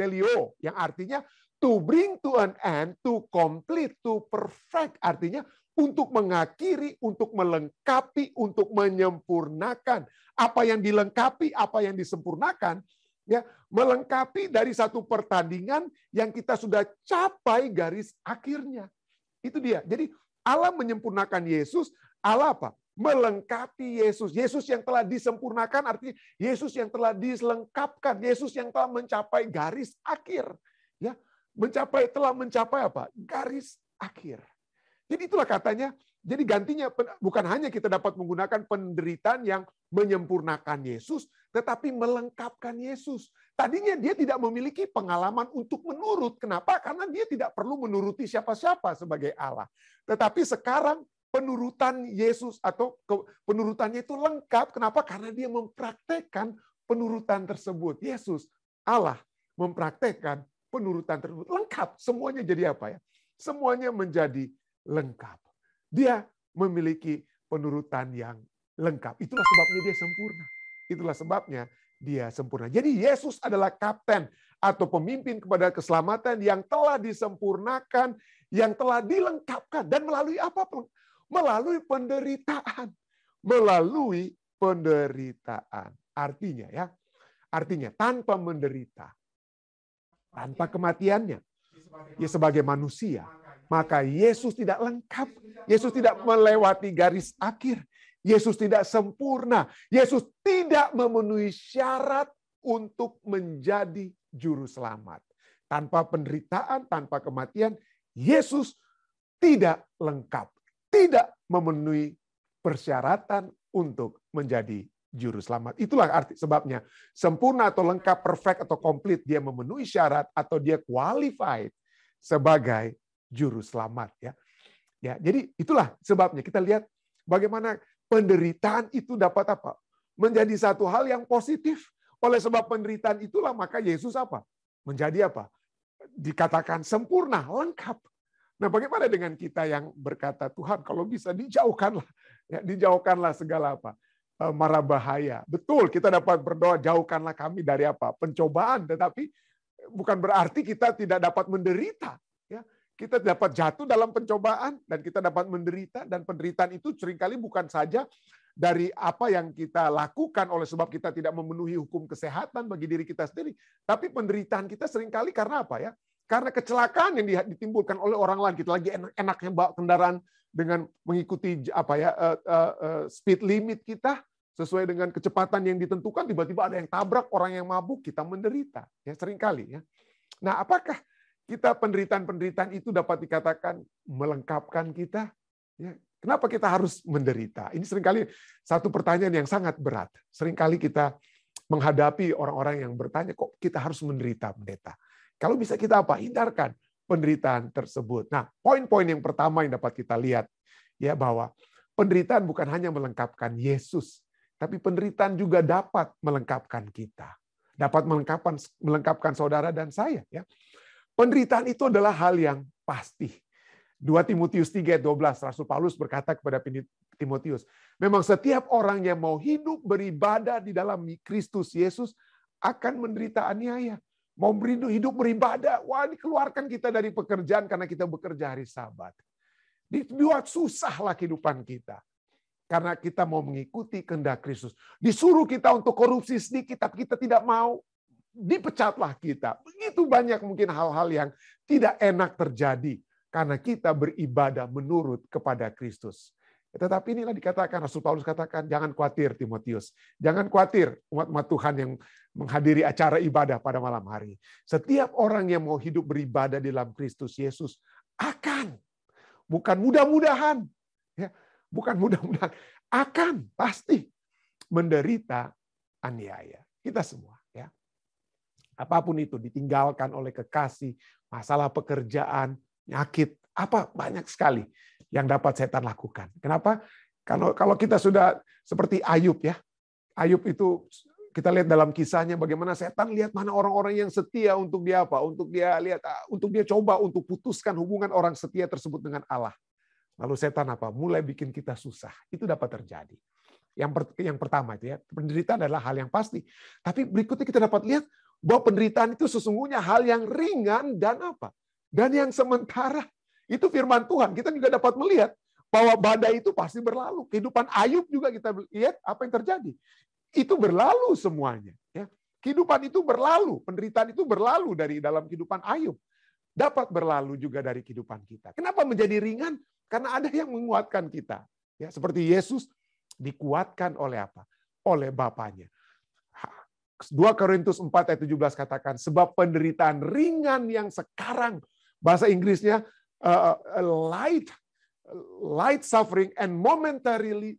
yang artinya to bring to an end, to complete, to perfect. Artinya untuk mengakhiri, untuk melengkapi, untuk menyempurnakan. Apa yang dilengkapi, apa yang disempurnakan, ya melengkapi dari satu pertandingan yang kita sudah capai garis akhirnya. Itu dia. Jadi Allah menyempurnakan Yesus, Allah apa? Melengkapi Yesus. Yesus yang telah disempurnakan artinya Yesus yang telah dilengkapkan, Yesus yang telah mencapai garis akhir. Ya, telah mencapai apa? Garis akhir. Jadi itulah katanya, jadi gantinya bukan hanya kita dapat menggunakan penderitaan yang menyempurnakan Yesus, tetapi melengkapkan Yesus. Tadinya dia tidak memiliki pengalaman untuk menurut. Kenapa? Karena dia tidak perlu menuruti siapa-siapa sebagai Allah. Tetapi sekarang penurutan Yesus atau penurutannya itu lengkap. Kenapa? Karena dia mempraktekkan penurutan tersebut. Yesus, Allah, mempraktekkan penurutan tersebut. Lengkap. Semuanya jadi apa ya? Semuanya menjadi lengkap. Dia memiliki penurutan yang lengkap. Itulah sebabnya dia sempurna. Itulah sebabnya dia sempurna. Jadi Yesus adalah kapten atau pemimpin kepada keselamatan yang telah disempurnakan, yang telah dilengkapkan. Dan melalui apa? Melalui penderitaan. Melalui penderitaan. Artinya ya, artinya tanpa menderita, tanpa kematiannya, ya sebagai manusia, maka Yesus tidak lengkap. Yesus tidak melewati garis akhir. Yesus tidak sempurna. Yesus tidak memenuhi syarat untuk menjadi juru selamat. Tanpa penderitaan, tanpa kematian, Yesus tidak lengkap. Tidak memenuhi persyaratan untuk menjadi juru selamat. Itulah arti sebabnya sempurna atau lengkap, perfect atau komplit, dia memenuhi syarat atau dia qualified sebagai juru selamat ya. Ya, jadi itulah sebabnya kita lihat bagaimana penderitaan itu dapat apa? Menjadi satu hal yang positif. Oleh sebab penderitaan itulah maka Yesus apa? Menjadi apa? Dikatakan sempurna, lengkap. Nah, bagaimana dengan kita yang berkata, Tuhan kalau bisa dijauhkanlah, ya, dijauhkanlah segala apa? Mara bahaya. Betul, kita dapat berdoa jauhkanlah kami dari apa? Pencobaan, tetapi bukan berarti kita tidak dapat menderita. Ya, kita dapat jatuh dalam pencobaan dan kita dapat menderita, dan penderitaan itu seringkali bukan saja dari apa yang kita lakukan oleh sebab kita tidak memenuhi hukum kesehatan bagi diri kita sendiri, tapi penderitaan kita seringkali karena apa ya? Karena kecelakaan yang ditimbulkan oleh orang lain, kita lagi enak-enaknya bawa kendaraan dengan mengikuti speed limit kita sesuai dengan kecepatan yang ditentukan, tiba-tiba ada yang tabrak orang yang mabuk, kita menderita. Ya, seringkali ya. Nah, apakah kita penderitaan-penderitaan itu dapat dikatakan melengkapkan kita? Ya, kenapa kita harus menderita? Ini seringkali satu pertanyaan yang sangat berat. Seringkali kita menghadapi orang-orang yang bertanya, kok kita harus menderita, pendeta? Kalau bisa kita apa? Hindarkan penderitaan tersebut. Nah, poin-poin yang pertama yang dapat kita lihat, ya, bahwa penderitaan bukan hanya melengkapkan Yesus, tapi penderitaan juga dapat melengkapkan kita. Dapat melengkapkan saudara dan saya. Ya. Penderitaan itu adalah hal yang pasti. 2 Timotius 3:12, Rasul Paulus berkata kepada Timotius, memang setiap orang yang mau hidup beribadah di dalam Kristus Yesus akan menderita aniaya. Mau hidup beribadah, wah, dikeluarkan kita dari pekerjaan karena kita bekerja hari Sabat. Dibuat susahlah kehidupan kita. Karena kita mau mengikuti kehendak Kristus. Disuruh kita untuk korupsi sedikit, tapi kita tidak mau. Dipecatlah kita. Begitu banyak mungkin hal-hal yang tidak enak terjadi. Karena kita beribadah menurut kepada Kristus. Tetapi inilah dikatakan, Rasul Paulus katakan, jangan khawatir Timotius. Jangan khawatir umat-umat Tuhan yang menghadiri acara ibadah pada malam hari. Setiap orang yang mau hidup beribadah di dalam Kristus Yesus akan. Bukan mudah-mudahan. Ya, bukan mudah-mudahan. Akan pasti menderita aniaya. Kita semua. Ya. Apapun itu, ditinggalkan oleh kekasih, masalah pekerjaan, nyakit, apa banyak sekali yang dapat setan lakukan. Kenapa? Kalau kita sudah seperti Ayub, ya, Ayub itu kita lihat dalam kisahnya bagaimana setan lihat mana orang-orang yang setia untuk dia apa? Untuk dia coba untuk putuskan hubungan orang setia tersebut dengan Allah. Lalu setan apa? Mulai bikin kita susah. Itu dapat terjadi. Yang pertama itu ya, penderitaan adalah hal yang pasti. Tapi berikutnya kita dapat lihat bahwa penderitaan itu sesungguhnya hal yang ringan dan apa? Dan yang sementara. Itu firman Tuhan. Kita juga dapat melihat bahwa badai itu pasti berlalu. Kehidupan Ayub juga kita lihat apa yang terjadi. Itu berlalu semuanya. Ya. Kehidupan itu berlalu. Penderitaan itu berlalu dari dalam kehidupan Ayub. Dapat berlalu juga dari kehidupan kita. Kenapa menjadi ringan? Karena ada yang menguatkan kita. Ya, seperti Yesus dikuatkan oleh apa? Oleh Bapaknya. 2 Korintus 4 ayat 17 katakan, sebab penderitaan ringan yang sekarang, bahasa Inggrisnya, light suffering and momentary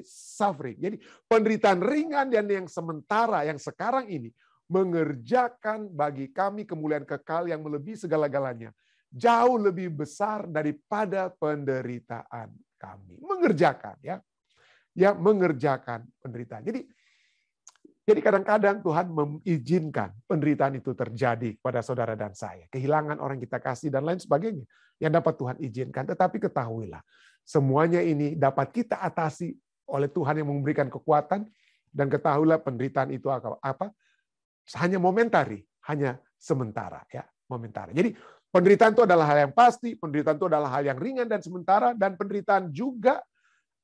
suffering. Jadi penderitaan ringan dan yang sementara, yang sekarang ini mengerjakan bagi kami kemuliaan kekal yang melebihi segala-galanya, jauh lebih besar daripada penderitaan kami. Mengerjakan, ya mengerjakan penderitaan. Jadi kadang-kadang Tuhan mengizinkan penderitaan itu terjadi kepada saudara dan saya. Kehilangan orang kita kasih dan lain sebagainya yang dapat Tuhan izinkan. Tetapi ketahuilah, semuanya ini dapat kita atasi oleh Tuhan yang memberikan kekuatan. Dan ketahuilah penderitaan itu apa? Hanya momentari, hanya sementara. Ya, momentari. Jadi penderitaan itu adalah hal yang pasti, penderitaan itu adalah hal yang ringan dan sementara, dan penderitaan juga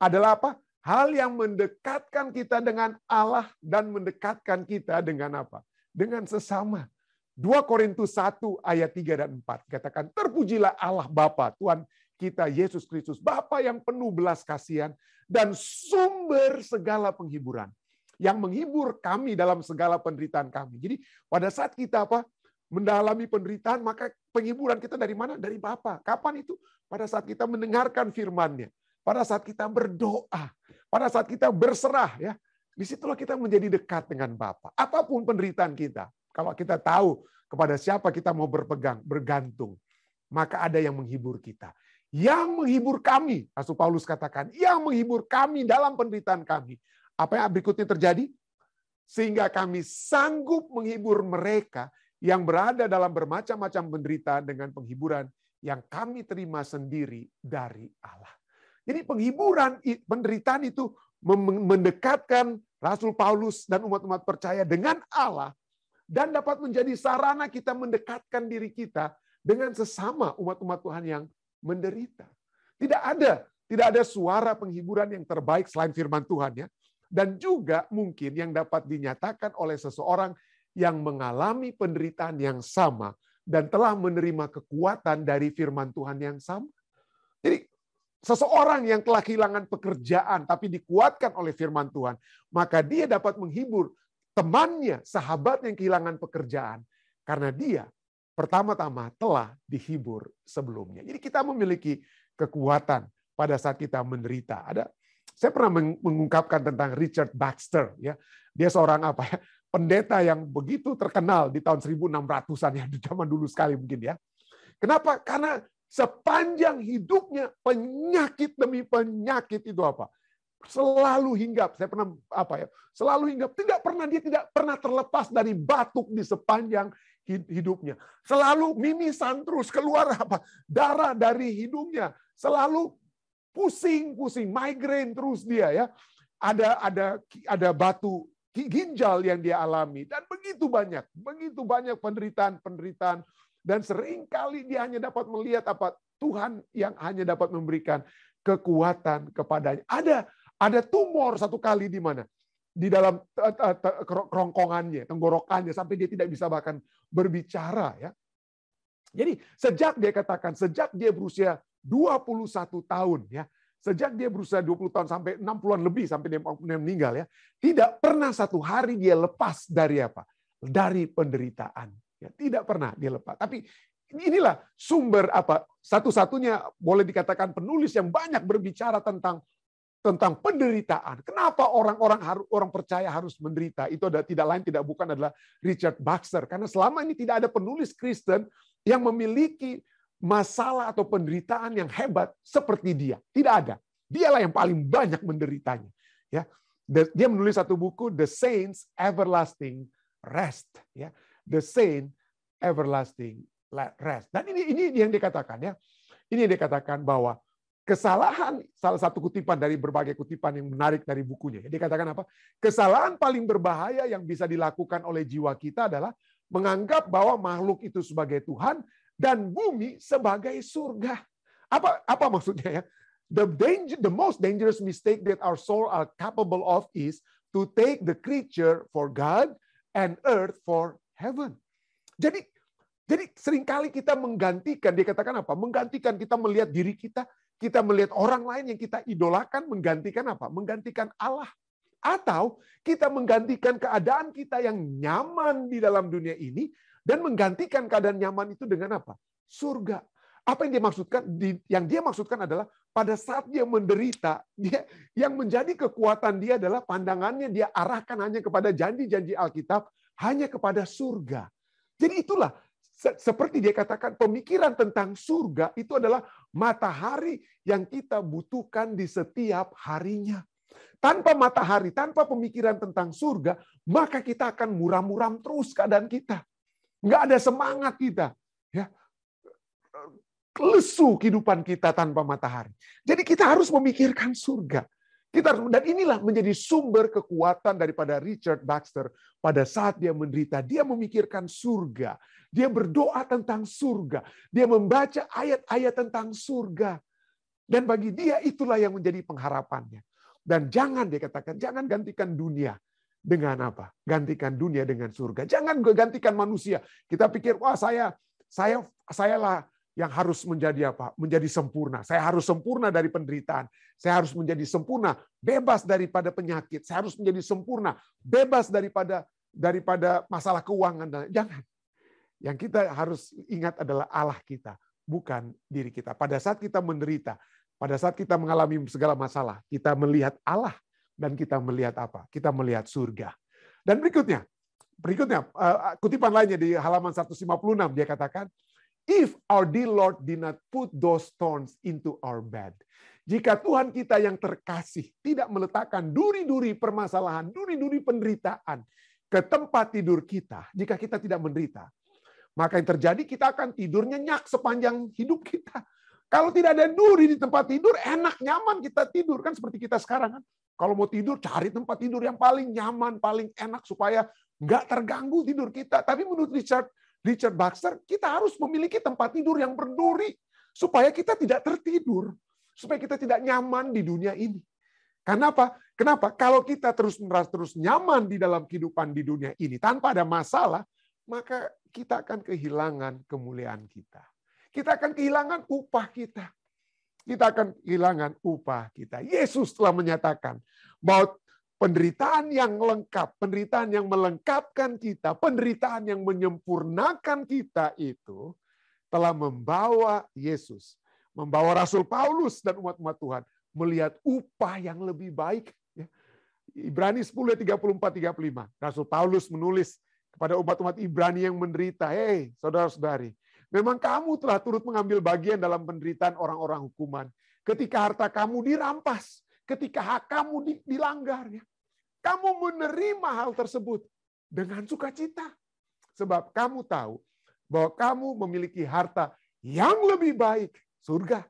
adalah apa? Hal yang mendekatkan kita dengan Allah dan mendekatkan kita dengan apa? Dengan sesama. 2 Korintus 1 ayat 3 dan 4 katakan, terpujilah Allah Bapa Tuhan kita Yesus Kristus, Bapa yang penuh belas kasihan dan sumber segala penghiburan, yang menghibur kami dalam segala penderitaan kami. Jadi pada saat kita apa? Mendalami penderitaan, maka penghiburan kita dari mana? Dari Bapa. Kapan itu? Pada saat kita mendengarkan firman-Nya. Pada saat kita berdoa, pada saat kita berserah, ya, disitulah kita menjadi dekat dengan Bapa. Apapun penderitaan kita, kalau kita tahu kepada siapa kita mau berpegang, bergantung, maka ada yang menghibur kita. Yang menghibur kami, Rasul Paulus katakan, yang menghibur kami dalam penderitaan kami. Apa yang berikutnya terjadi? Sehingga kami sanggup menghibur mereka yang berada dalam bermacam-macam penderitaan dengan penghiburan yang kami terima sendiri dari Allah. Jadi penghiburan, penderitaan itu mendekatkan Rasul Paulus dan umat-umat percaya dengan Allah dan dapat menjadi sarana kita mendekatkan diri kita dengan sesama umat-umat Tuhan yang menderita. Tidak ada suara penghiburan yang terbaik selain firman Tuhan, ya. Dan juga mungkin yang dapat dinyatakan oleh seseorang yang mengalami penderitaan yang sama dan telah menerima kekuatan dari firman Tuhan yang sama. Jadi seseorang yang telah kehilangan pekerjaan tapi dikuatkan oleh firman Tuhan, maka dia dapat menghibur temannya, sahabat yang kehilangan pekerjaan karena dia pertama-tama telah dihibur sebelumnya. Jadi kita memiliki kekuatan pada saat kita menderita. Saya pernah mengungkapkan tentang Richard Baxter, ya. Dia seorang pendeta yang begitu terkenal di tahun 1600-an, ya, di zaman dulu sekali mungkin, ya. Kenapa? Karena sepanjang hidupnya penyakit demi penyakit itu selalu hinggap. Saya pernah selalu hinggap. Dia tidak pernah terlepas dari batuk di sepanjang hidupnya. Selalu mimisan terus, keluar darah dari hidungnya. Selalu pusing, migrain terus dia, ya. Ada batu ginjal yang dia alami dan begitu banyak penderitaan dan seringkali dia hanya dapat melihat Tuhan yang hanya dapat memberikan kekuatan kepadanya. Ada tumor satu kali di mana? Di dalam kerongkongannya, tenggorokannya, sampai dia tidak bisa bahkan berbicara, ya. Jadi sejak dia berusia 21 tahun, ya. Sejak dia berusia 20 tahun sampai 60-an lebih sampai dia meninggal, ya. Tidak pernah satu hari dia lepas dari Dari penderitaan. Ya, tidak pernah dia lepas. Tapi inilah sumber satu-satunya boleh dikatakan penulis yang banyak berbicara tentang penderitaan. Kenapa orang percaya harus menderita? Itu tidak bukan adalah Richard Baxter. Karena selama ini tidak ada penulis Kristen yang memiliki masalah atau penderitaan yang hebat seperti dia. Tidak ada. Dialah yang paling banyak menderitanya. Ya. Dia menulis satu buku, The Saints Everlasting Rest. Ya. The Saint Everlasting Rest. Dan ini yang dikatakan, ya. Ini yang dikatakan bahwa kesalahan, salah satu kutipan dari berbagai kutipan yang menarik dari bukunya. Dia katakan kesalahan paling berbahaya yang bisa dilakukan oleh jiwa kita adalah menganggap bahwa makhluk itu sebagai Tuhan dan bumi sebagai surga. Apa maksudnya, ya? The most dangerous mistake that our soul are capable of is to take the creature for God and earth for heaven. Jadi seringkali kita menggantikan, dia katakan menggantikan kita melihat diri kita melihat orang lain yang kita idolakan, menggantikan menggantikan Allah. Atau kita menggantikan keadaan kita yang nyaman di dalam dunia ini dan menggantikan keadaan nyaman itu dengan surga. Apa yang dia maksudkan? Yang dia maksudkan adalah pada saat dia menderita, yang menjadi kekuatan dia adalah pandangannya dia arahkan hanya kepada janji-janji Alkitab, hanya kepada surga. Jadi itulah seperti dia katakan, pemikiran tentang surga itu adalah matahari yang kita butuhkan di setiap harinya. Tanpa matahari, tanpa pemikiran tentang surga, maka kita akan muram-muram terus keadaan kita. Nggak ada semangat kita. Ya. Lesu kehidupan kita tanpa matahari. Jadi kita harus memikirkan surga. Dan inilah menjadi sumber kekuatan daripada Richard Baxter pada saat dia menderita. Dia memikirkan surga. Dia berdoa tentang surga. Dia membaca ayat-ayat tentang surga. Dan bagi dia itulah yang menjadi pengharapannya. Dan jangan, dia katakan, jangan gantikan dunia dengan gantikan dunia dengan surga. Jangan gantikan manusia. Kita pikir, wah sayalah yang harus menjadi menjadi sempurna. Saya harus sempurna dari penderitaan. Saya harus menjadi sempurna, bebas daripada penyakit. Saya harus menjadi sempurna, bebas daripada masalah keuangan. Jangan. Yang kita harus ingat adalah Allah kita, bukan diri kita. Pada saat kita menderita, pada saat kita mengalami segala masalah, kita melihat Allah dan kita melihat Kita melihat surga. Dan berikutnya kutipan lainnya di halaman 156 dia katakan, if our dear Lord did not put those thorns into our bed. Jika Tuhan kita yang terkasih tidak meletakkan duri-duri permasalahan, duri-duri penderitaan ke tempat tidur kita, jika kita tidak menderita, maka yang terjadi kita akan tidur nyenyak sepanjang hidup kita. Kalau tidak ada duri di tempat tidur, enak, nyaman kita tidur. Kan seperti kita sekarang kan. Kalau mau tidur, cari tempat tidur yang paling nyaman, paling enak supaya nggak terganggu tidur kita. Tapi menurut Richard Baxter, kita harus memiliki tempat tidur yang berduri supaya kita tidak tertidur, supaya kita tidak nyaman di dunia ini. Karena apa? Kenapa? Kalau kita terus nyaman di dalam kehidupan di dunia ini tanpa ada masalah, maka kita akan kehilangan kemuliaan kita. Kita akan kehilangan upah kita. Kita akan kehilangan upah kita. Yesus telah menyatakan bahwa penderitaan yang lengkap, penderitaan yang melengkapkan kita, penderitaan yang menyempurnakan kita itu telah membawa Yesus, membawa Rasul Paulus dan umat-umat Tuhan melihat upah yang lebih baik. Ibrani 10 ayat 34-35. Rasul Paulus menulis kepada umat-umat Ibrani yang menderita, "Hei, saudara-saudari, memang kamu telah turut mengambil bagian dalam penderitaan orang-orang hukuman. Ketika harta kamu dirampas, ketika hak kamu dilanggar, ya. Kamu menerima hal tersebut dengan sukacita. Sebab kamu tahu bahwa kamu memiliki harta yang lebih baik, surga,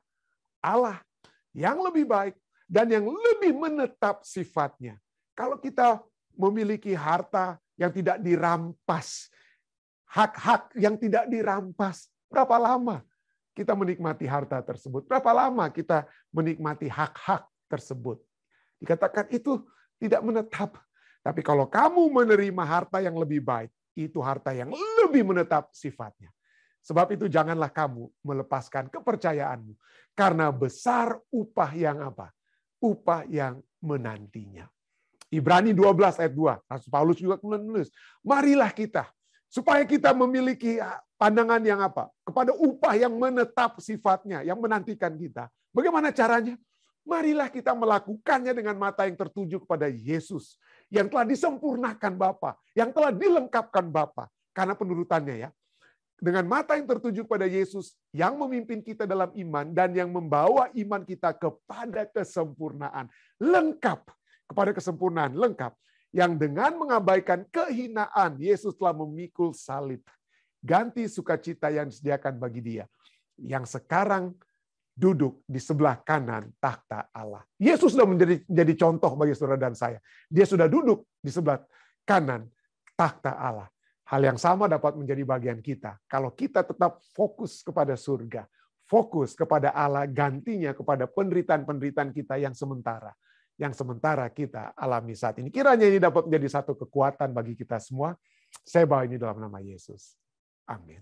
Allah, yang lebih baik, dan yang lebih menetap sifatnya." Kalau kita memiliki harta yang tidak dirampas, hak-hak yang tidak dirampas, berapa lama kita menikmati harta tersebut? Berapa lama kita menikmati hak-hak tersebut? Dikatakan itu tidak menetap. Tapi kalau kamu menerima harta yang lebih baik, itu harta yang lebih menetap sifatnya. Sebab itu janganlah kamu melepaskan kepercayaanmu. Karena besar upah yang apa? Upah yang menantinya. Ibrani 12 ayat 2. Rasul Paulus juga menulis, marilah kita supaya kita memiliki pandangan yang apa? Kepada upah yang menetap sifatnya, yang menantikan kita. Bagaimana caranya? Marilah kita melakukannya dengan mata yang tertuju kepada Yesus, yang telah disempurnakan Bapa, yang telah dilengkapkan Bapa. Karena penurutannya, ya. Dengan mata yang tertuju kepada Yesus, yang memimpin kita dalam iman, dan yang membawa iman kita kepada kesempurnaan. Lengkap. Kepada kesempurnaan lengkap, yang dengan mengabaikan kehinaan Yesus telah memikul salib, ganti sukacita yang disediakan bagi dia, yang sekarang duduk di sebelah kanan takhta Allah. Yesus sudah menjadi contoh bagi saudara dan saya. Dia sudah duduk di sebelah kanan takhta Allah. Hal yang sama dapat menjadi bagian kita kalau kita tetap fokus kepada surga, fokus kepada Allah, gantinya kepada penderitaan-penderitaan kita yang sementara kita alami saat ini. Kiranya ini dapat menjadi satu kekuatan bagi kita semua. Saya bawa ini dalam nama Yesus. Amin.